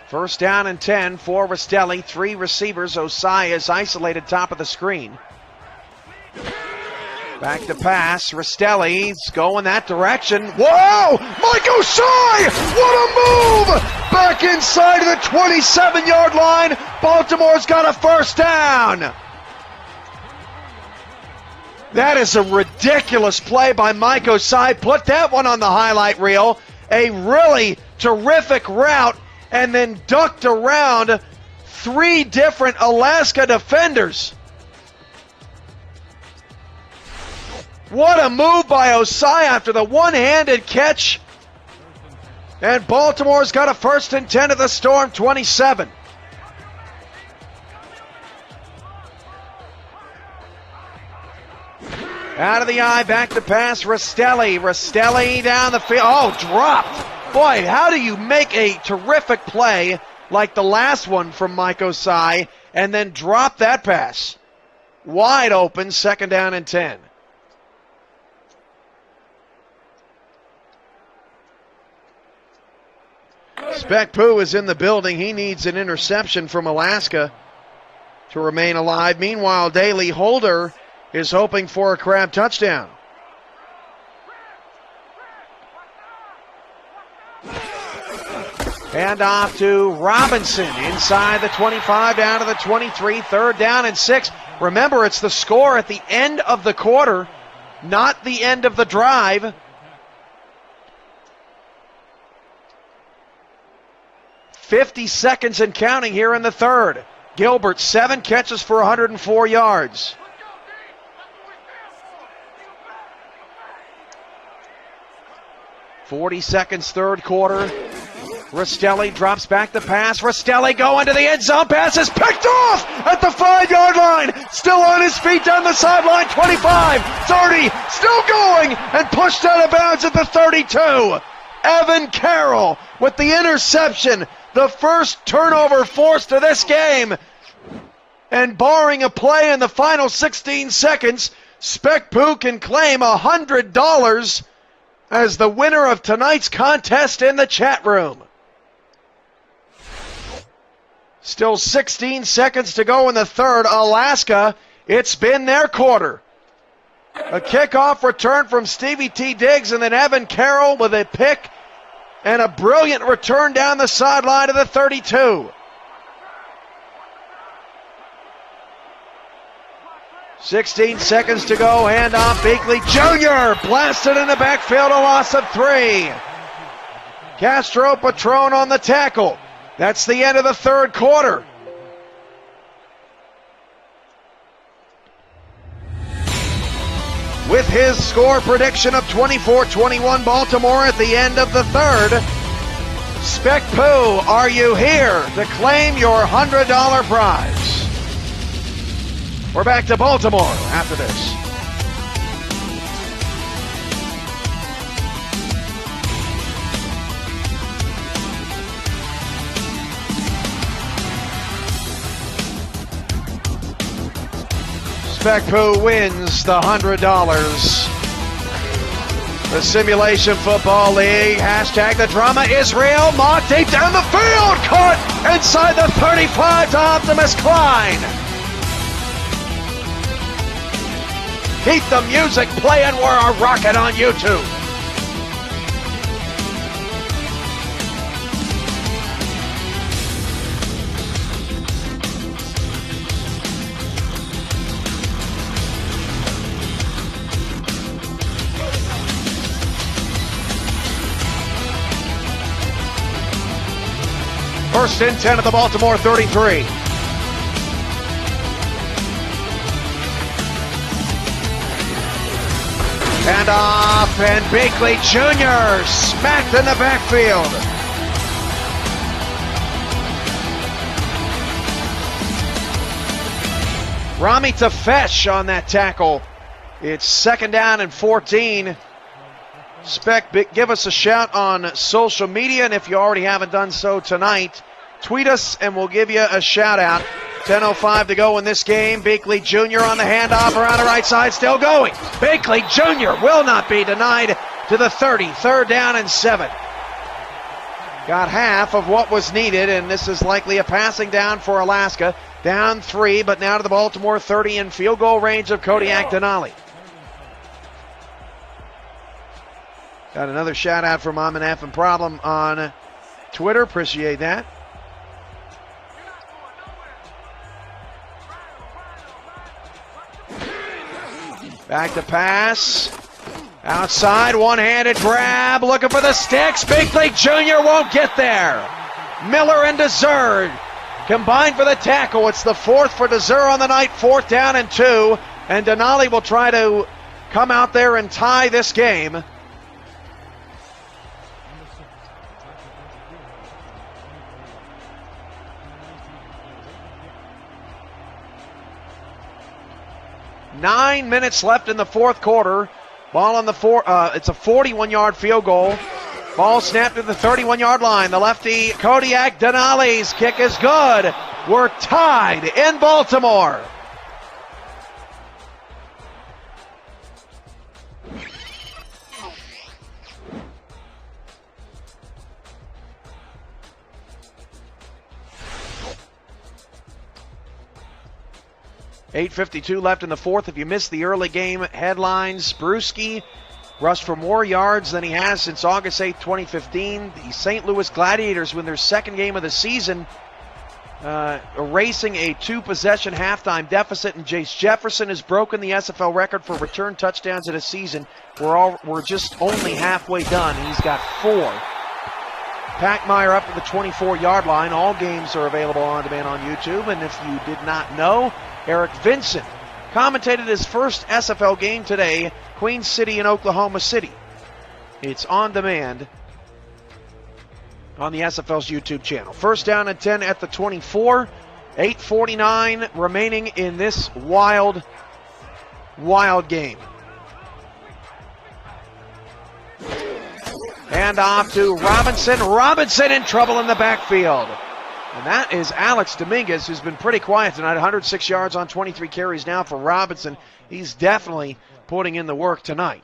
1st down and 10 for Rastelli. 3 receivers. Osai is isolated top of the screen. Back to pass. Rastelli's going that direction. Whoa! Mike Osai! What a move! Back inside of the 27-yard line. Baltimore's got a first down. That is a ridiculous play by Mike Osai. Put that one on the highlight reel. A really terrific route, and then ducked around 3 different Alaska defenders. What a move by Osai after the one-handed catch. And Baltimore's got a 1st and 10 at the Storm 27. Out of the eye, back to pass, Rastelli. Rastelli down the field. Oh, dropped. Boy, how do you make a terrific play like the last one from Mike Osai and then drop that pass? Wide open, 2nd down and 10. Spec Poo is in the building. He needs an interception from Alaska to remain alive. Meanwhile, Daley Holder is hoping for a Crab touchdown. Hand off to Robinson inside the 25 down to the 23, 3rd down and 6. Remember, it's the score at the end of the quarter, not the end of the drive. 50 seconds and counting here in the 3rd. Gilbert, 7 catches for 104 yards. .40 seconds, 3rd quarter. Rastelli drops back the pass. Rastelli going to the end zone. Pass is picked off at the 5-yard line. Still on his feet down the sideline. 25, 30, still going and pushed out of bounds at the 32. Evan Carroll with the interception. The first turnover forced of this game. And barring a play in the final 16 seconds, Spec Poo can claim $100 as the winner of tonight's contest in the chat room. Still 16 seconds to go in the 3rd. Alaska, it's been their quarter. A kickoff return from Stevie T. Diggs, and then Evan Carroll with a pick and a brilliant return down the sideline of the 32. 16 seconds to go. Handoff. Beakley Jr. blasted in the backfield. A loss of 3. Castro Patron on the tackle. That's the end of the 3rd quarter. With his score prediction of 24-21 Baltimore at the end of the 3rd, Spec Poo, are you here to claim your $100 prize? We're back to Baltimore after this. Spec Poo wins the $100. The Simulation Football League, hashtag the drama is real. Mock deep down the field, caught inside the 35 to Optimus Klein. Keep the music playing, we're rocking on YouTube. First and 10 at the Baltimore 33. And off, and Beakley Jr. smacked in the backfield. Rami Tafesh on that tackle. It's 2nd down and 14. Spec, give us a shout on social media, and if you already haven't done so tonight, tweet us and we'll give you a shout out. 10:05 to go in this game. Beakley Jr. on the handoff around the right side, still going. Beakley Jr. will not be denied to the 30. 3rd down and 7. Got half of what was needed, and this is likely a passing down for Alaska. Down 3, but now to the Baltimore 30 in field goal range of Kodiak Denali. Got another shout out from I'm an effing problem on Twitter. Appreciate that. Back to pass. Outside, one-handed grab. Looking for the sticks. Big League Junior won't get there. Miller and Desert combined for the tackle. It's the fourth for Desert on the night. 4th down and 2. And Denali will try to come out there and tie this game. Nine minutes left in the fourth quarter. Ball on the it's a 41-yard field goal. Ball snapped to the 31-yard line. The lefty Kodiak Denali's kick is good. We're tied in Baltimore. $8:52 left in the fourth. If you missed the early game headlines, Brewski rushed for more yards than he has since August 8, 2015. The St. Louis Gladiators win their second game of the season, erasing a 2-possession halftime deficit, and Jace Jefferson has broken the SFL record for return touchdowns in a season. We're just only halfway done, and he's got 4. Packmeyer up to the 24-yard line. All games are available on demand on YouTube, and if you did not know, Eric Vincent commentated his first SFL game today, Queen City and Oklahoma City. It's on demand on the SFL's YouTube channel. 1st down and 10 at the 24. 8:49 remaining in this wild game. Hand off to Robinson. Robinson in trouble in the backfield. And that is Alex Dominguez, who's been pretty quiet tonight. 106 yards on 23 carries now for Robinson. He's definitely putting in the work tonight.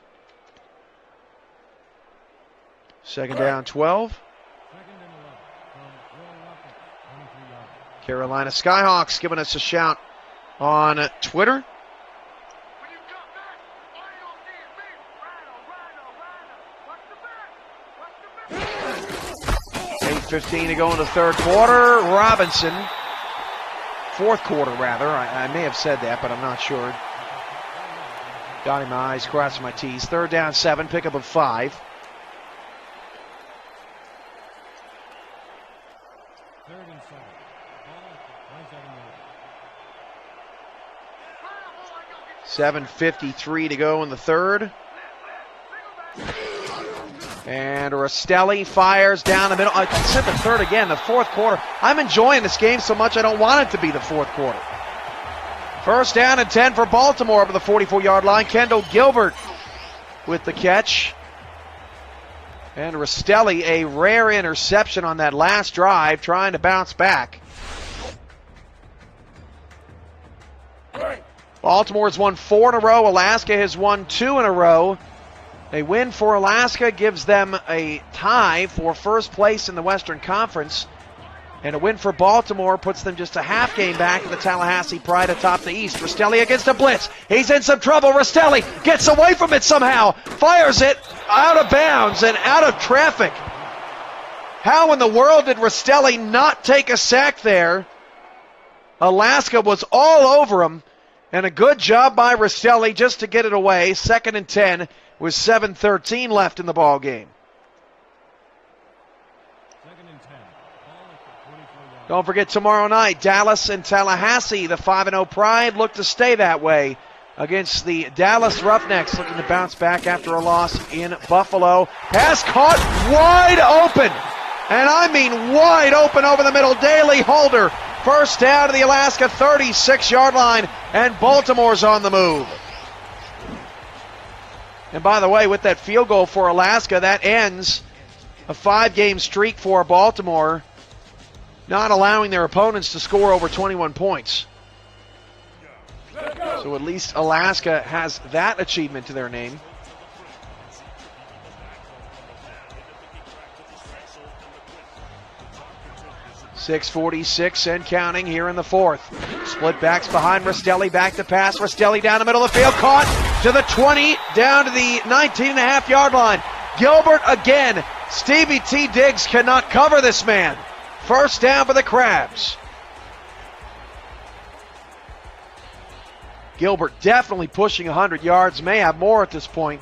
2nd down, 12. Carolina Skyhawks giving us a shout on Twitter. 8:15 to go in the third quarter. Robinson, fourth quarter rather. I may have said that, but I'm not sure. Dotting my I's, crossing my T's. 3rd down, 7, pickup of 5. 3rd and 7. Ball, 7:53 to go in the third. And Rastelli fires down the middle. I said the third again, the fourth quarter. I'm enjoying this game so much I don't want it to be the fourth quarter. 1st down and 10 for Baltimore over the 44-yard line. Kendall Gilbert with the catch. And Rastelli, a rare interception on that last drive, trying to bounce back. Baltimore has won 4 in a row. Alaska has won 2 in a row. A win for Alaska gives them a tie for first place in the Western Conference. And a win for Baltimore puts them just a half game back in the Tallahassee Pride atop the East. Rastelli against a blitz. He's in some trouble. Rastelli gets away from it somehow. Fires it out of bounds and out of traffic. How in the world did Rastelli not take a sack there? Alaska was all over him. And a good job by Rastelli just to get it away. 2nd and 10 with 7:13 left in the ball game. 2nd and 10. Ball at the 24-yard. Don't forget tomorrow night, Dallas and Tallahassee. The 5-0 Pride look to stay that way against the Dallas Roughnecks, looking to bounce back after a loss in Buffalo. Pass caught wide open. And I mean wide open over the middle. Daly Holder. 1st down to the Alaska 36-yard line, and Baltimore's on the move. And by the way, with that field goal for Alaska, that ends a 5-game streak for Baltimore, not allowing their opponents to score over 21 points. So at least Alaska has that achievement to their name. .646 and counting here in the fourth. Split backs behind Rastelli, back to pass. Rastelli down the middle of the field, caught to the 20, down to the 19.5-yard line. Gilbert again. Stevie T. Diggs cannot cover this man. First down for the Crabs. Gilbert definitely pushing 100 yards, may have more at this point.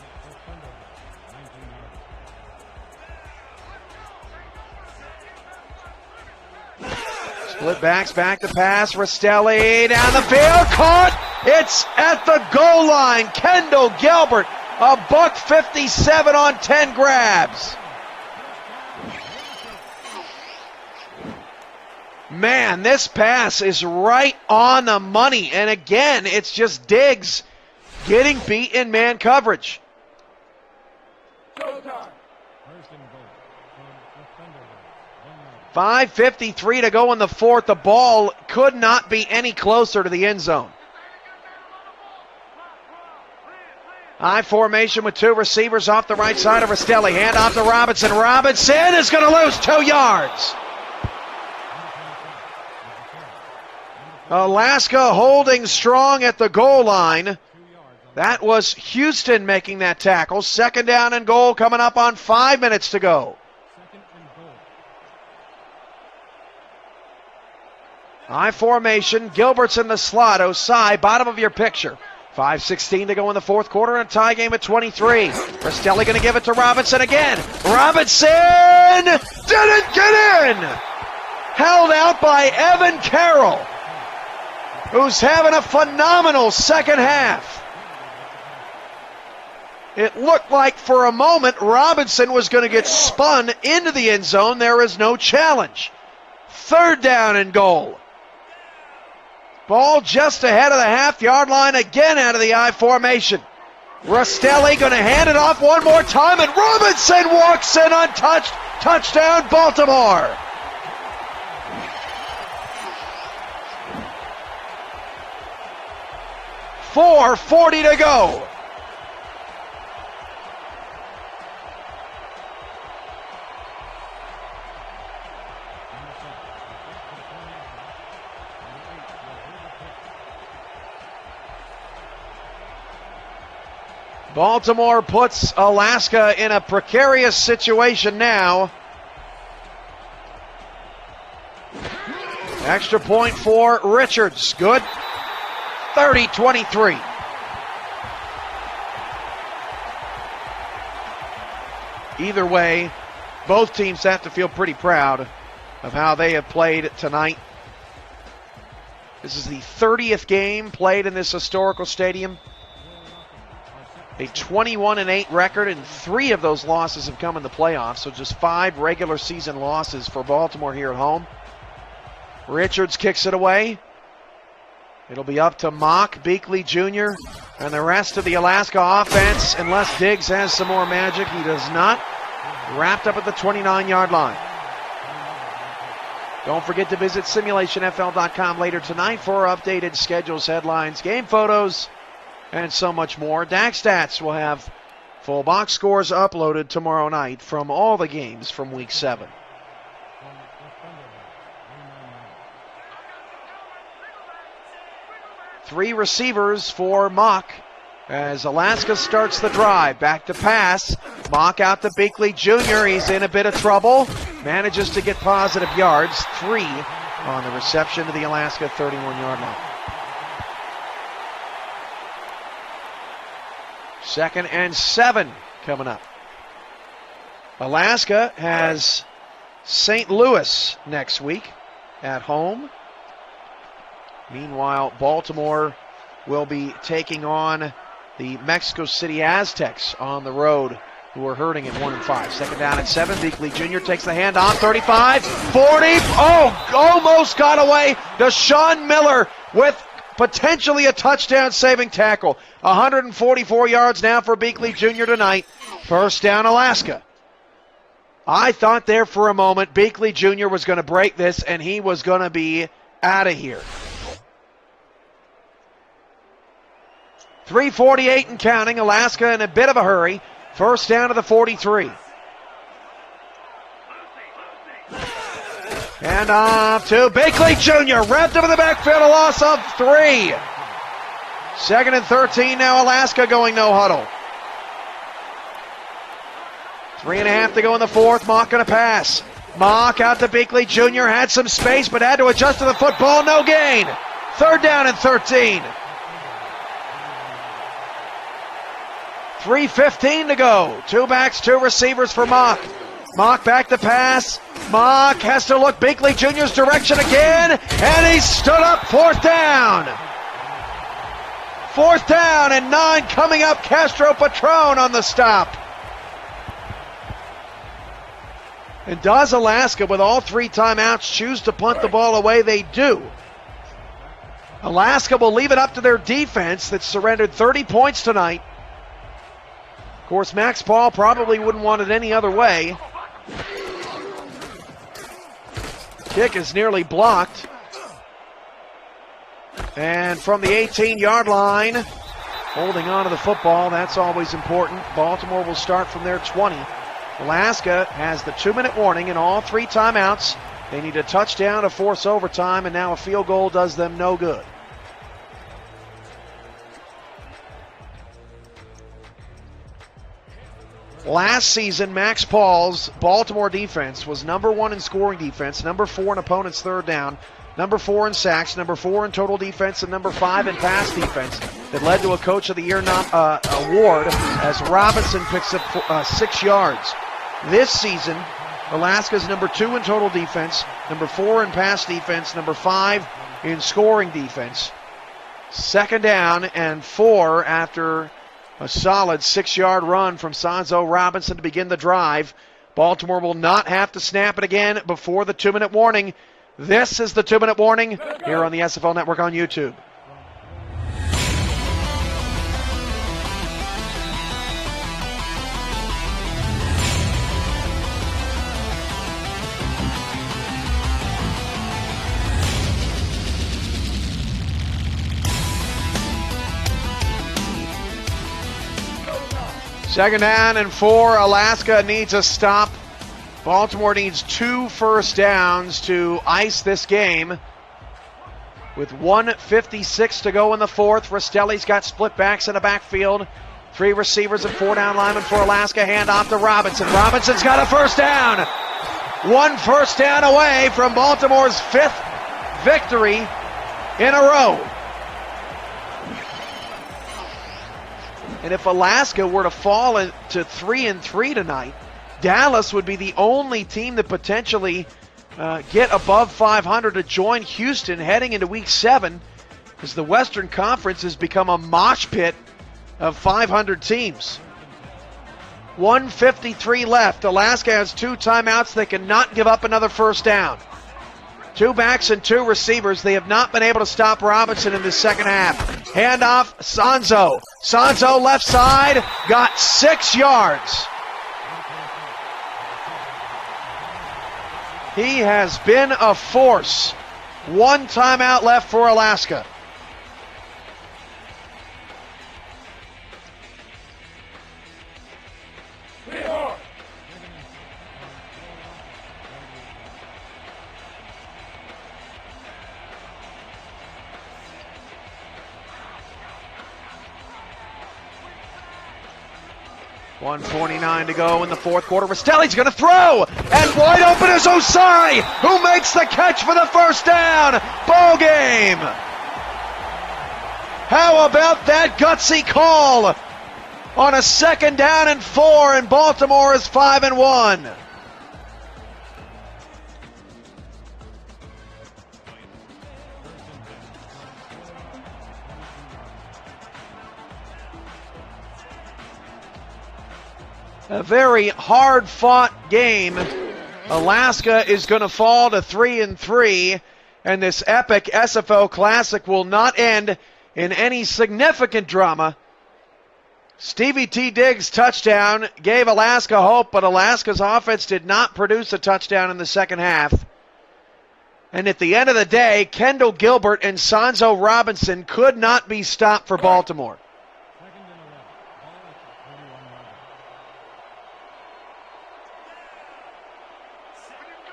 Split backs, back to pass. Rastelli down the field, caught. It's at the goal line. Kendall Gilbert, a $157 on 10 grabs. Man, this pass is right on the money. And again, it's just Diggs getting beat in man coverage. 5:53 to go in the fourth. The ball could not be any closer to the end zone. I formation with two receivers off the right side of Rastelli. Hand off to Robinson. Robinson is going to lose 2 yards. Alaska holding strong at the goal line. That was Houston making that tackle. Second down and goal coming up on 5 minutes to go. I formation. Gilbert's in the slot. Osai, bottom of your picture. 5:16 to go in the fourth quarter and a tie game at 23. Rastelli going to give it to Robinson again. Robinson didn't get in. Held out by Evan Carroll, who's having a phenomenal second half. It looked like for a moment Robinson was going to get spun into the end zone. There is no challenge. Third down and goal. Ball just ahead of the half-yard line, again out of the I formation. Rastelli going to hand it off one more time, and Robinson walks in untouched. Touchdown, Baltimore. $4:40 to go. Baltimore puts Alaska in a precarious situation now. Extra point for Richards. Good. 30-23. Either way, both teams have to feel pretty proud of how they have played tonight. This is the 30th game played in this historical stadium. A 21-8 record, and 3 of those losses have come in the playoffs, so just 5 regular season losses for Baltimore here at home. Richards kicks it away. It'll be up to Mock, Beakley Jr., and the rest of the Alaska offense, unless Diggs has some more magic. He does not. Wrapped up at the 29-yard line. Don't forget to visit simulationfl.com later tonight for updated schedules, headlines, game photos, and so much more. Dax Stats will have full box scores uploaded tomorrow night from all the games from Week 7. Three receivers for Mock as Alaska starts the drive. Back to pass. Mock out to Beakley Jr. He's in a bit of trouble. Manages to get positive yards. 3 on the reception to the Alaska 31-yard line. Second and 7 coming up. Alaska has St. Louis next week at home. Meanwhile, Baltimore will be taking on the Mexico City Aztecs on the road, who are hurting at 1-5. Second down and 7. Beakley Jr. takes the handoff. 35, 40. Oh, almost got away. Deshaun Miller with potentially a touchdown-saving tackle. 144 yards now for Beakley Jr. tonight. First down, Alaska. I thought there for a moment Beakley Jr. was going to break this and he was going to be out of here. 3:48 and counting. Alaska in a bit of a hurry. First down to the 43. And off to Beakley Jr. Wrapped up in the backfield, a loss of 3. Second and 13 now. Alaska going no huddle. 3.5 to go in the fourth. Mock going to pass. Mock out to Beakley Jr. Had some space, but had to adjust to the football. No gain. 3rd down and 13. 3:15 to go. 2 backs, 2 receivers for Mock. Mock back to pass. Mock has to look Beakley Jr.'s direction again, and he stood up. 4th down. 4th down and 9 coming up. Castro Patron on the stop. And does Alaska, with all 3 timeouts, choose to punt the ball away? They do. Alaska will leave it up to their defense that surrendered 30 points tonight. Of course, Max Paul probably wouldn't want it any other way. Kick is nearly blocked. And from the 18-yard line, holding on to the football, that's always important. Baltimore will start from their 20. Alaska has the 2-minute warning and all 3 timeouts. They need a touchdown to force overtime, and now a field goal does them no good. Last season, Max Paul's Baltimore defense was number 1 in scoring defense, number 4 in opponent's 3rd down, number 4 in sacks, number 4 in total defense, and number 5 in pass defense. That led to a Coach of the Year award as Robinson picks up 6 yards. This season, Alaska's number 2 in total defense, number 4 in pass defense, number 5 in scoring defense. 2nd down and 4 after a solid 6-yard run from Sanzo Robinson to begin the drive. Baltimore will not have to snap it again before the 2-minute warning. This is the 2-minute warning here on the SFL Network on YouTube. Second down and 4. Alaska needs a stop. Baltimore needs 2 first downs to ice this game. With 1:56 to go in the fourth, Rastelli's got split backs in the backfield. 3 receivers and 4 down linemen for Alaska. Handoff to Robinson. Robinson's got a first down. 1 first down away from Baltimore's 5th victory in a row. And if Alaska were to fall into 3-3 tonight, Dallas would be the only team that potentially get above 500 to join Houston heading into Week 7, because the Western Conference has become a mosh pit of 500 teams. 1:53 left. Alaska has 2 timeouts. They cannot give up another first down. 2 backs and 2 receivers. They have not been able to stop Robinson in the second half. Handoff, Sanzo. Sanzo left side, got 6 yards. He has been a force. 1 timeout left for Alaska. .149 to go in the fourth quarter. Rastelli's going to throw, and wide open is Osai, who makes the catch for the first down. Ball game. How about that gutsy call on a 2nd down and 4, and Baltimore is 5-1. A very hard-fought game. Alaska is going to fall to 3-3, and this epic SFL Classic will not end in any significant drama. Stevie T. Diggs' touchdown gave Alaska hope, but Alaska's offense did not produce a touchdown in the second half. And at the end of the day, Kendall Gilbert and Sanzo Robinson could not be stopped for Baltimore.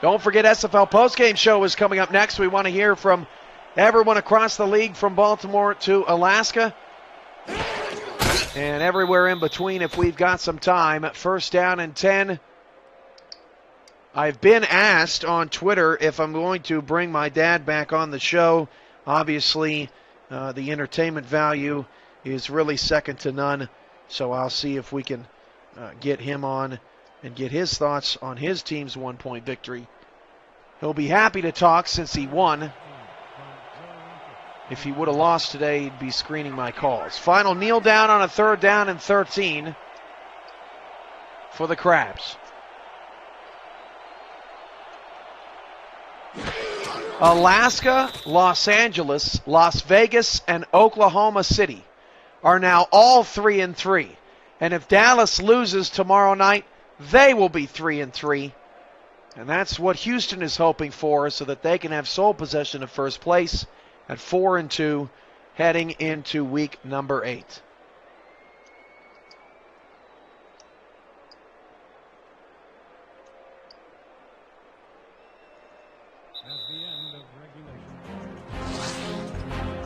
Don't forget, SFL Postgame Show is coming up next. We want to hear from everyone across the league, from Baltimore to Alaska. and everywhere in between if we've got some time. First down and 10. I've been asked on Twitter if I'm going to bring my dad back on the show. Obviously, the entertainment value is really second to none, so I'll see if we can get him on and get his thoughts on his team's one-point victory. He'll be happy to talk since he won. If he would have lost today, he'd be screening my calls. Final kneel down on a 3rd down and 13 for the Crabs. Alaska, Los Angeles, Las Vegas, and Oklahoma City are now all 3-3. And if Dallas loses tomorrow night, they will be 3-3. And that's what Houston is hoping for, so that they can have sole possession of first place at 4-2 heading into week number 8.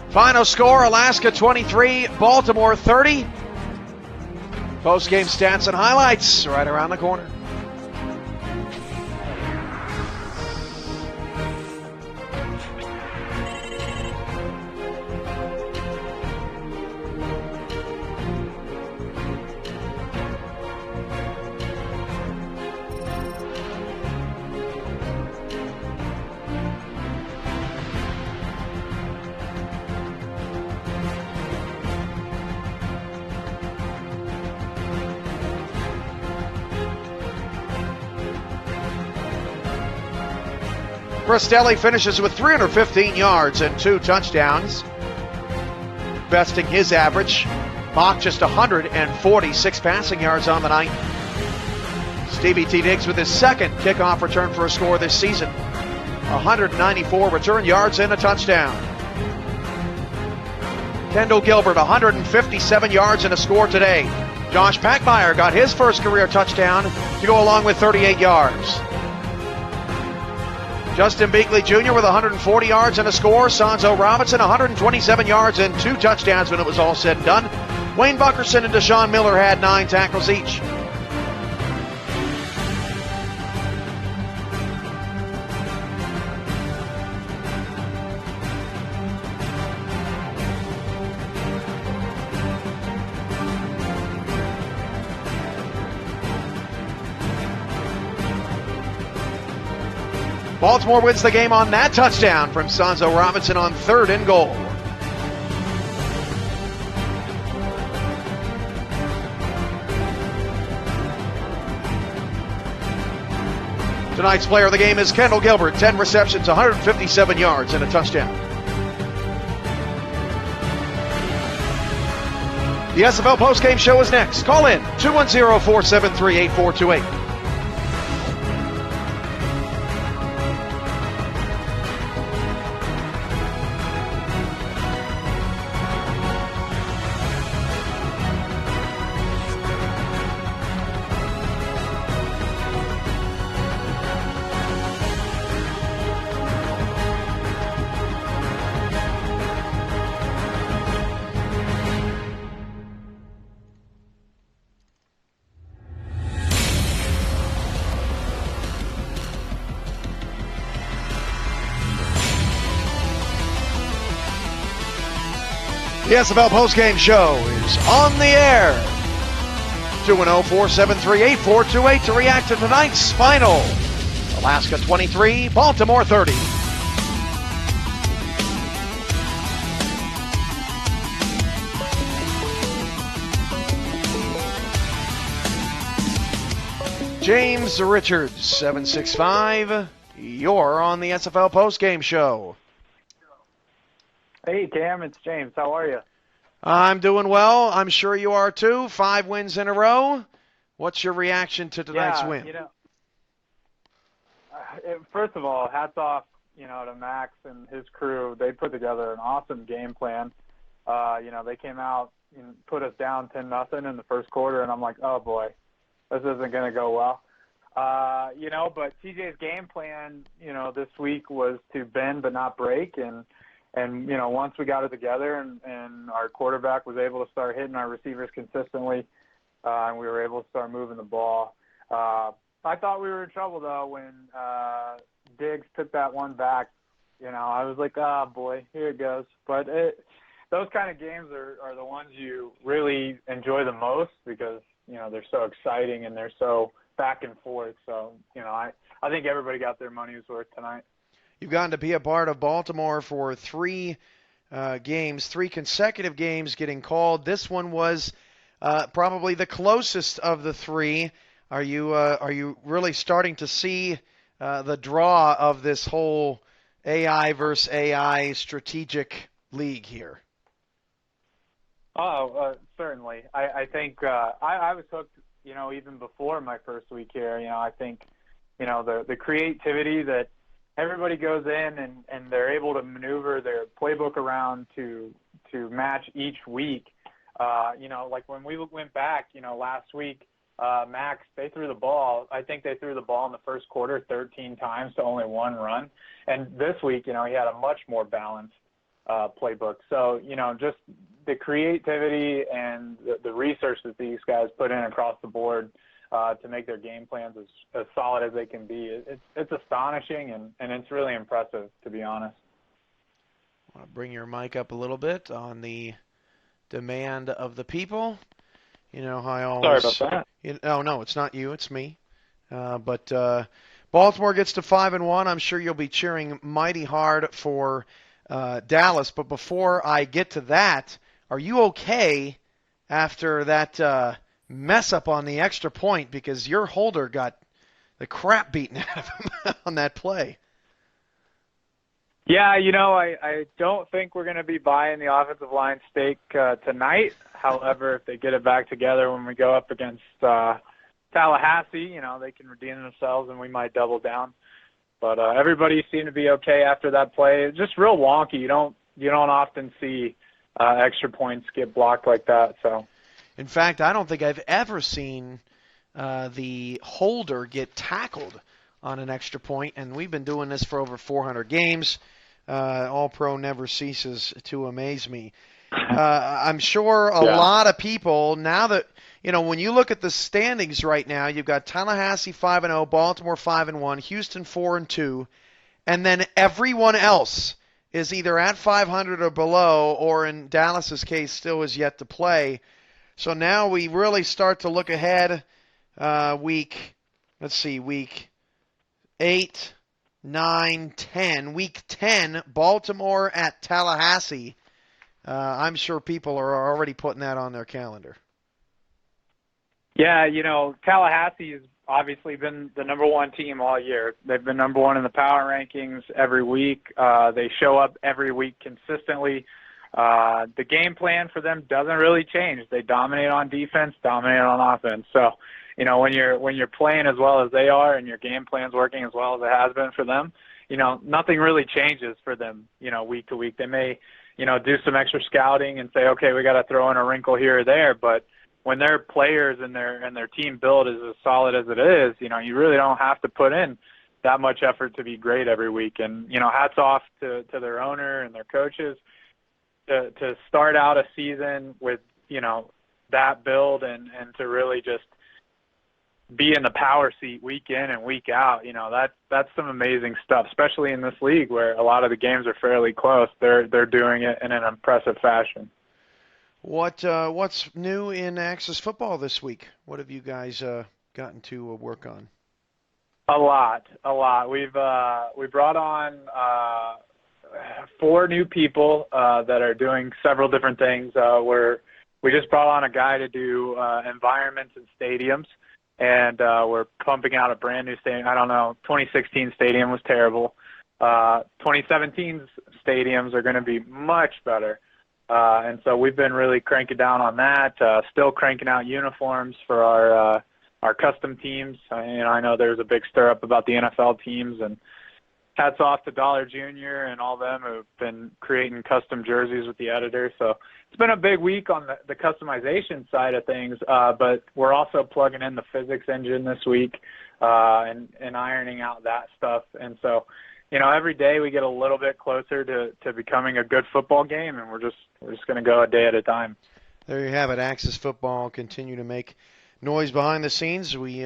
Final score, Alaska 23, Baltimore 30. Postgame stats and highlights right around the corner. Bristelli finishes with 315 yards and 2 touchdowns, besting his average. Bach just 146 passing yards on the night. Stevie T. Diggs with his second kickoff return for a score this season. 194 return yards and a touchdown. Kendall Gilbert, 157 yards and a score today. Josh Packmeyer got his first career touchdown to go along with 38 yards. Justin Beakley Jr. with 140 yards and a score. Sanzo Robinson, 127 yards and 2 touchdowns when it was all said and done. Wayne Buckerson and Deshaun Miller had 9 tackles each. Baltimore wins the game on that touchdown from Sanzo Robinson on 3rd and goal. Tonight's player of the game is Kendall Gilbert, 10 receptions, 157 yards, and a touchdown. The SFL postgame show is next. Call in 210-473-8428. The SFL postgame show is on the air. 210-473-8428 to react to tonight's final. Alaska 23, Baltimore 30. James Richards, 765. You're on the SFL postgame show. Hey, Cam, it's James. How are you? I'm doing well. I'm sure you are too. 5 wins in a row. What's your reaction to tonight's win? First of all, hats off, to Max and his crew. They put together an awesome game plan. They came out and put us down 10-0 in the first quarter, and I'm like, oh boy, this isn't going to go well. But TJ's game plan, this week was to bend but not break, and And, once we got it together and our quarterback was able to start hitting our receivers consistently, and we were able to start moving the ball. I thought we were in trouble, though, when Diggs took that one back. I was like, oh, boy, here it goes. But those kind of games are the ones you really enjoy the most because, they're so exciting and they're so back and forth. So, I think everybody got their money's worth tonight. You've gotten to be a part of Baltimore for 3 games, 3 consecutive games getting called. This one was probably the closest of the 3. Are you really starting to see the draw of this whole AI versus AI strategic league here? Oh, certainly. I think I was hooked, even before my first week here. I think, the creativity that everybody goes in and they're able to maneuver their playbook around to match each week. Like when we went back, last week, Max, they threw the ball. I think they threw the ball in the first quarter 13 times to only 1 run. And this week, he had a much more balanced playbook. So, just the creativity and the research that these guys put in across the board to make their game plans as solid as they can be, it's astonishing and it's really impressive, to be honest. I want to bring your mic up a little bit on the demand of the people. How I always... Sorry about that. No, it's not you, it's me. But Baltimore gets to 5-1. I'm sure you'll be cheering mighty hard for Dallas. But before I get to that, are you okay after that mess up on the extra point because your holder got the crap beaten out of him on that play? Yeah, I don't think we're going to be buying the offensive line steak tonight. However, if they get it back together when we go up against Tallahassee, they can redeem themselves and we might double down. But everybody seemed to be okay after that play. It's just real wonky. You don't often see extra points get blocked like that. So, in fact, I don't think I've ever seen the holder get tackled on an extra point, and we've been doing this for over 400 games. All-Pro never ceases to amaze me. I'm sure a lot of people, now that, when you look at the standings right now, you've got Tallahassee 5-0, Baltimore 5-1, Houston 4-2, and then everyone else is either at 500 or below, or in Dallas's case, still is yet to play. So now we really start to look ahead. Week 8, 9, 10. Week 10, Baltimore at Tallahassee. I'm sure people are already putting that on their calendar. Yeah, Tallahassee has obviously been the number 1 team all year. They've been number 1 in the power rankings every week. They show up every week consistently. The game plan for them doesn't really change. They dominate on defense, dominate on offense. So, when you're playing as well as they are and your game plan's working as well as it has been for them, nothing really changes for them, week to week. They may, do some extra scouting and say, okay, we got to throw in a wrinkle here or there, but when their players and their team build is as solid as it is, you really don't have to put in that much effort to be great every week. And, hats off to their owner and their coaches to start out a season with, that build and to really just be in the power seat week in and week out. That's some amazing stuff, especially in this league where a lot of the games are fairly close. They're doing it in an impressive fashion. What's new in Axis football this week? What have you guys gotten to work on? A lot. We brought on 4 new people that are doing several different things. We just brought on a guy to do environments in stadiums, and we're pumping out a brand new stadium. I don't know, 2016 stadium was terrible. 2017's stadiums are going to be much better. And so we've been really cranking down on that, still cranking out uniforms for our custom teams. I know there's a big stir up about the NFL teams, and hats off to Dollar Jr. and all them who've been creating custom jerseys with the editor. So it's been a big week on the customization side of things, but we're also plugging in the physics engine this week and ironing out that stuff. And so, every day we get a little bit closer to becoming a good football game, and we're just going to go a day at a time. There you have it. Axis football continue to make noise behind the scenes. We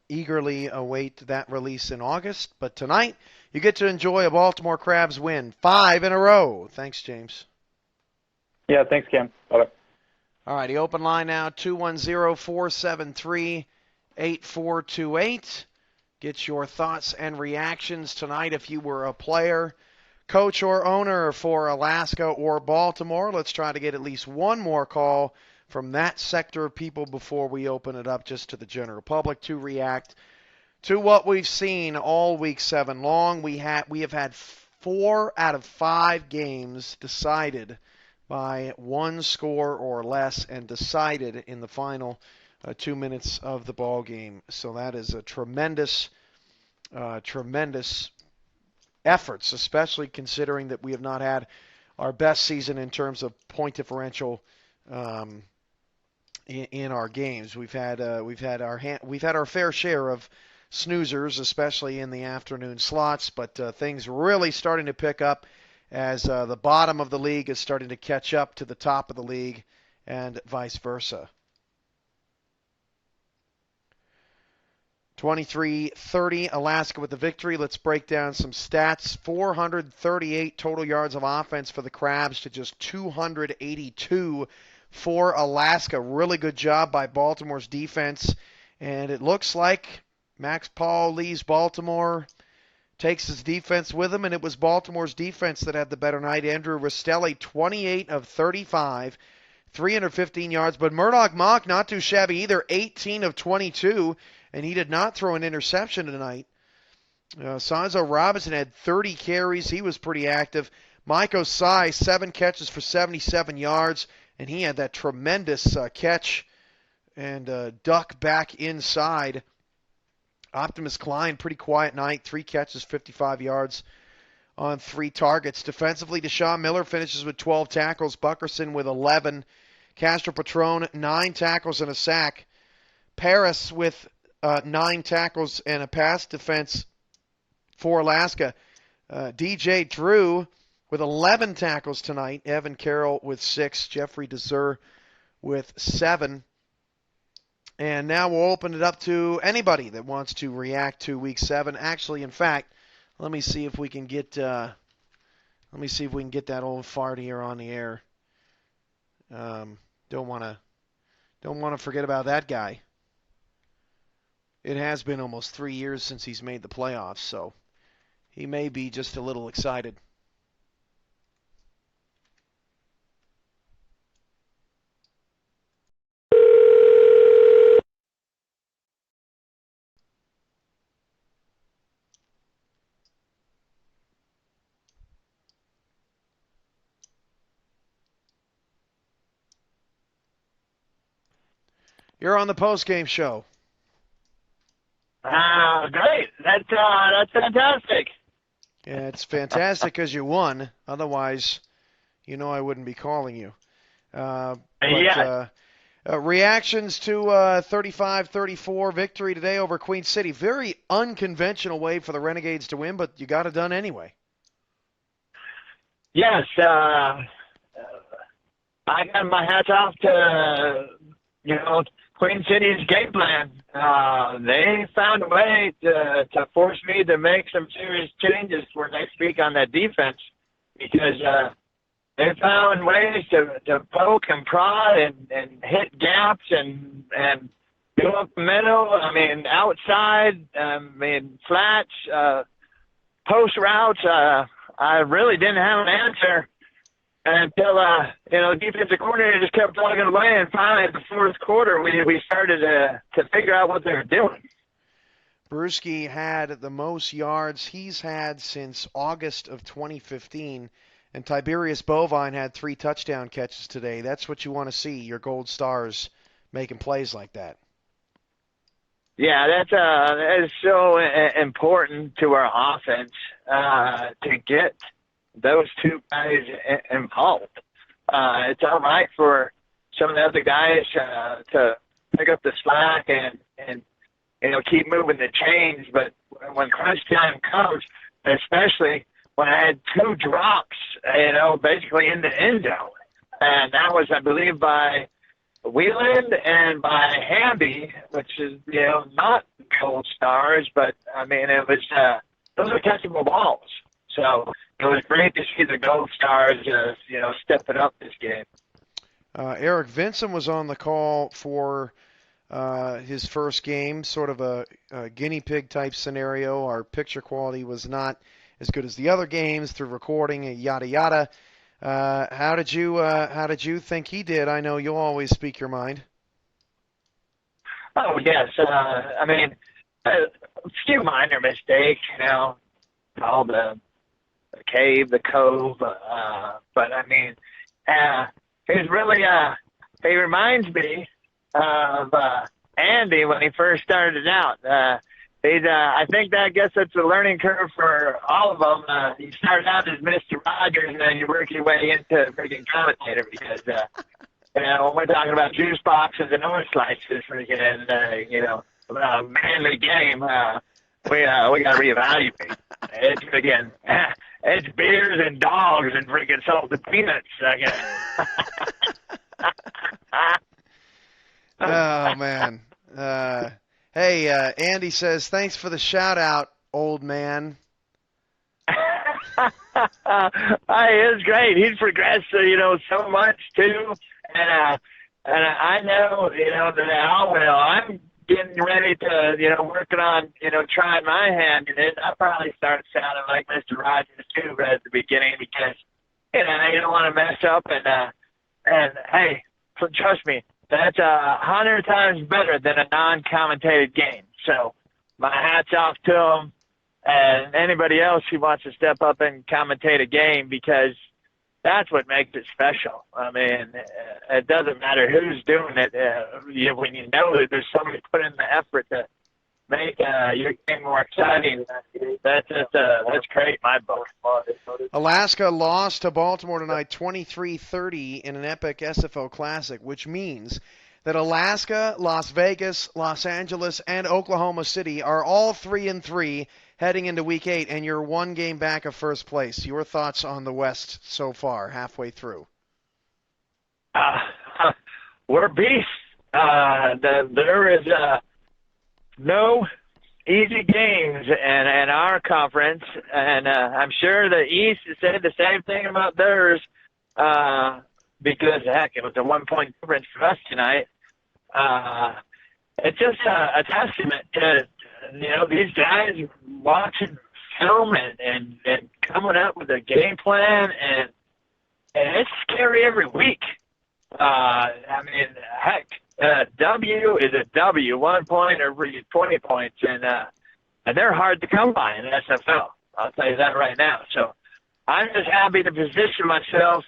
eagerly await that release in August. But tonight, you get to enjoy a Baltimore Crabs win, 5 in a row. Thanks, James. Yeah, thanks, Cam. Bye-bye. All right, the open line now, 210-473-8428. Get your thoughts and reactions tonight if you were a player, coach, or owner for Alaska or Baltimore. Let's try to get at least one more call from that sector of people before we open it up just to the general public to react to what we've seen all week 7 long. We have had 4 out of 5 games decided by one score or less and decided in the final 2 minutes of the ball game. So that is a tremendous efforts, especially considering that we have not had our best season in terms of point differential in our games. We've had our fair share of snoozers, especially in the afternoon slots, but things really starting to pick up as the bottom of the league is starting to catch up to the top of the league and vice versa. 23-30, Alaska with the victory. Let's break down some stats. 438 total yards of offense for the Crabs to just 282 for Alaska. Really good job by Baltimore's defense. And it looks like Max Paul leaves Baltimore, takes his defense with him, and it was Baltimore's defense that had the better night. Andrew Rastelli, 28 of 35, 315 yards. But Murdoch Mock, not too shabby either, 18 of 22. And he did not throw an interception tonight. Sanzo Robinson had 30 carries. He was pretty active. Mike Osai, 7 catches for 77 yards, and he had that tremendous catch and duck back inside. Optimus Klein, pretty quiet night, 3 catches, 55 yards on 3 targets. Defensively, Deshaun Miller finishes with 12 tackles. Buckerson with 11. Castro Patron, 9 tackles and a sack. Paris with 9 tackles and a pass defense for Alaska. DJ Drew with 11 tackles tonight. Evan Carroll with 6. Jeffrey Deser with 7. And now we'll open it up to anybody that wants to react to Week 7. Actually, in fact, let me see if we can get that old fart here on the air. Don't want to forget about that guy. It has been almost 3 years since he's made the playoffs, so he may be just a little excited. You're on the postgame show. Great. That's fantastic. Yeah, it's fantastic because you won. Otherwise, I wouldn't be calling you. Reactions to 35-34 victory today over Queen City. Very unconventional way for the Renegades to win, but you got it done anyway. Yes. I got my hats off to, Queen City's game plan. They found a way to force me to make some serious changes for next week on that defense because they found ways to poke and prod and hit gaps and go up the middle. I mean, outside, flats, post routes. I really didn't have an answer until, the defensive coordinator just kept plugging away, and finally at the fourth quarter, we started to figure out what they were doing. Brewski had the most yards he's had since August of 2015, and Tiberius Bovine had 3 touchdown catches today. That's what you want to see, your gold stars making plays like that. Yeah, that is so important to our offense to get those 2 guys involved. It's all right for some of the other guys to pick up the slack and keep moving the chains, but when crunch time comes, especially when I had 2 drops, basically in the end zone. And that was, I believe, by Wheeland and by Hamby, which is, not gold stars, but, I mean, it was those are catchable balls. So it was great to see the gold stars, stepping up this game. Eric Vincent was on the call for his first game, sort of a guinea pig type scenario. Our picture quality was not as good as the other games through recording, yada yada. How did you think he did? I know you'll always speak your mind. Oh yes, I mean, a few minor mistakes, all the cave, the cove, but I mean, he's really he reminds me of Andy when he first started out. I think that, I guess that's a learning curve for all of them. You start out as Mr. Rogers, and then you work your way into freaking commentator because, when we're talking about juice boxes and orange slices, freaking, manly game, we got to reevaluate. It's freaking, it's beers and dogs and freaking salted peanuts. Oh man. Hey, Andy says, thanks for the shout-out, old man. It's great. He's progressed, so much, too. And I know, that I'm getting ready to, working on, trying my hand in it. I'll probably start sounding like Mr. Rogers, too, right at the beginning because, you don't want to mess up. And hey, trust me, that's 100 times better than a non-commentated game. So my hat's off to him and anybody else who wants to step up and commentate a game because that's what makes it special. I mean, it doesn't matter who's doing it. When you know that there's somebody put in the effort to make your game more exciting, that's great in my book. Alaska lost to Baltimore tonight 23-30 in an epic SFL Classic, which means that Alaska, Las Vegas, Los Angeles, and Oklahoma City are all 3-3 heading into Week 8, and you're 1 game back of first place. Your thoughts on the West so far, halfway through? We're beasts. There is no easy games in our conference, and I'm sure the East said the same thing about theirs because, heck, it was a 1-point difference for us tonight. It's just a testament to, these guys watching film and coming up with a game plan, and it's scary every week. I mean, heck, W is a W, 1 point or 20 points, and they're hard to come by in SFL. I'll tell you that right now. So I'm just happy to position myself,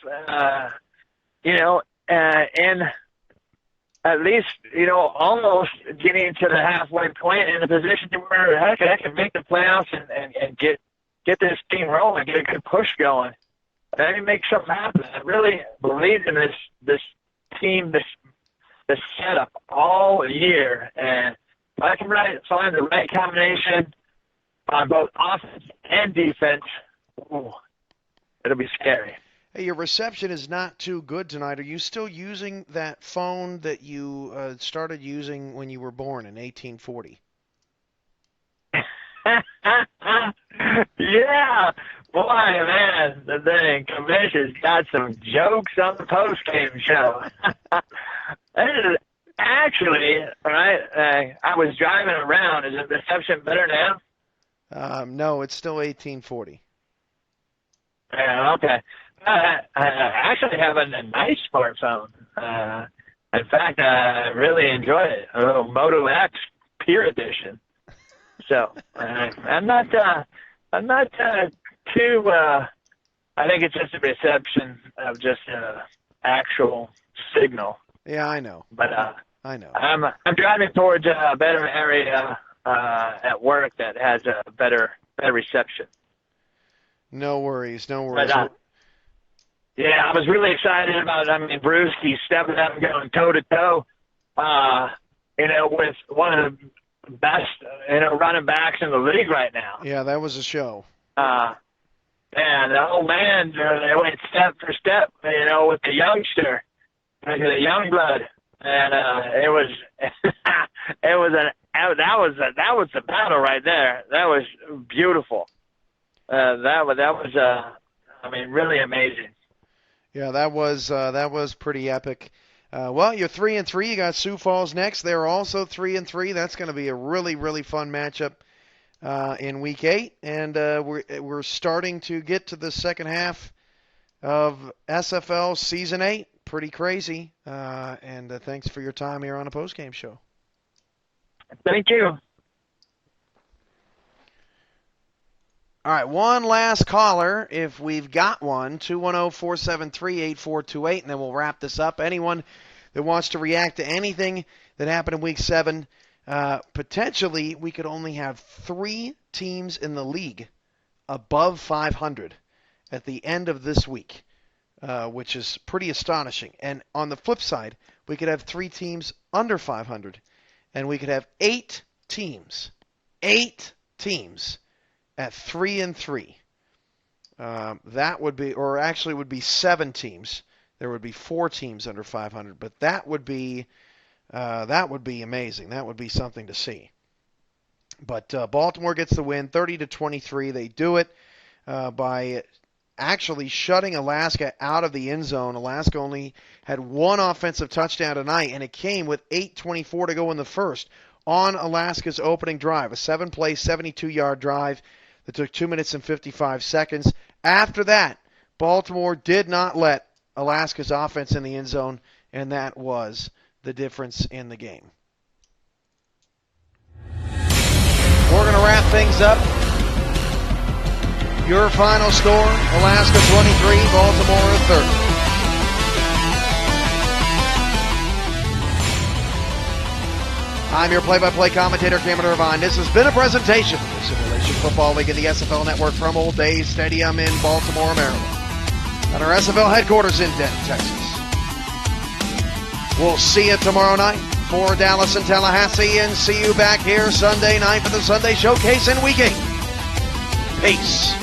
in at least, almost getting to the halfway point in a position where, heck, I can make the playoffs and get this team rolling, get a good push going. And then make something happen. I really believe in this team, this setup all year. And if I can find the right combination on both offense and defense, it'll be scary. Hey, your reception is not too good tonight. Are you still using that phone that you started using when you were born in 1840? Yeah. Boy, man, the thing, Commission's got some jokes on the postgame show. Actually, right, I was driving around. Is the reception better now? No, it's still 1840. Yeah, okay. I actually have a nice smartphone. In fact, I really enjoy it. A little Moto X Pure Edition. So I'm not too. I think it's just a reception of just actual signal. Yeah, I know. But I know. I'm driving towards a better area at work that has a better reception. No worries, no worries. But, yeah, I was really excited about it. I mean, Bruce, he's stepping up and going toe-to-toe, with one of the best, running backs in the league right now. Yeah, that was a show. And the old man, they went step for step, with the youngster, the young blood, and it was, that was the battle right there. That was beautiful. That was really amazing. Yeah, that was pretty epic. Well, you're 3-3. You got Sioux Falls next. They're also 3-3. That's going to be a really, really fun matchup in Week 8, and we're starting to get to the second half of SFL Season 8. Pretty crazy. And thanks for your time here on a postgame show. Thank you. All right, one last caller, if we've got one, 210-473-8428, and then we'll wrap this up. Anyone that wants to react to anything that happened in Week 7, potentially we could only have 3 teams in the league above 500 at the end of this week, which is pretty astonishing. And on the flip side, we could have 3 teams under 500, and we could have 8 teams at 3-3. That would be, or actually would be 7 teams. There would be 4 teams under 500, but that would be amazing. That would be something to see. But Baltimore gets the win, 30-23. They do it by actually shutting Alaska out of the end zone. Alaska only had 1 offensive touchdown tonight, and it came with 8:24 to go in the first on Alaska's opening drive, a 7-play, 72-yard drive that took 2 minutes and 55 seconds. After that, Baltimore did not let Alaska's offense in the end zone, and that was the difference in the game. We're going to wrap things up. Your final score, Alaska 23, Baltimore 30. I'm your play-by-play commentator, Cameron Irvine. This has been a presentation of the Simulation Football League of the SFL Network from Old Days Stadium in Baltimore, Maryland, at our SFL headquarters in Denton, Texas. We'll see you tomorrow night for Dallas and Tallahassee, and see you back here Sunday night for the Sunday Showcase in Week 8. Peace.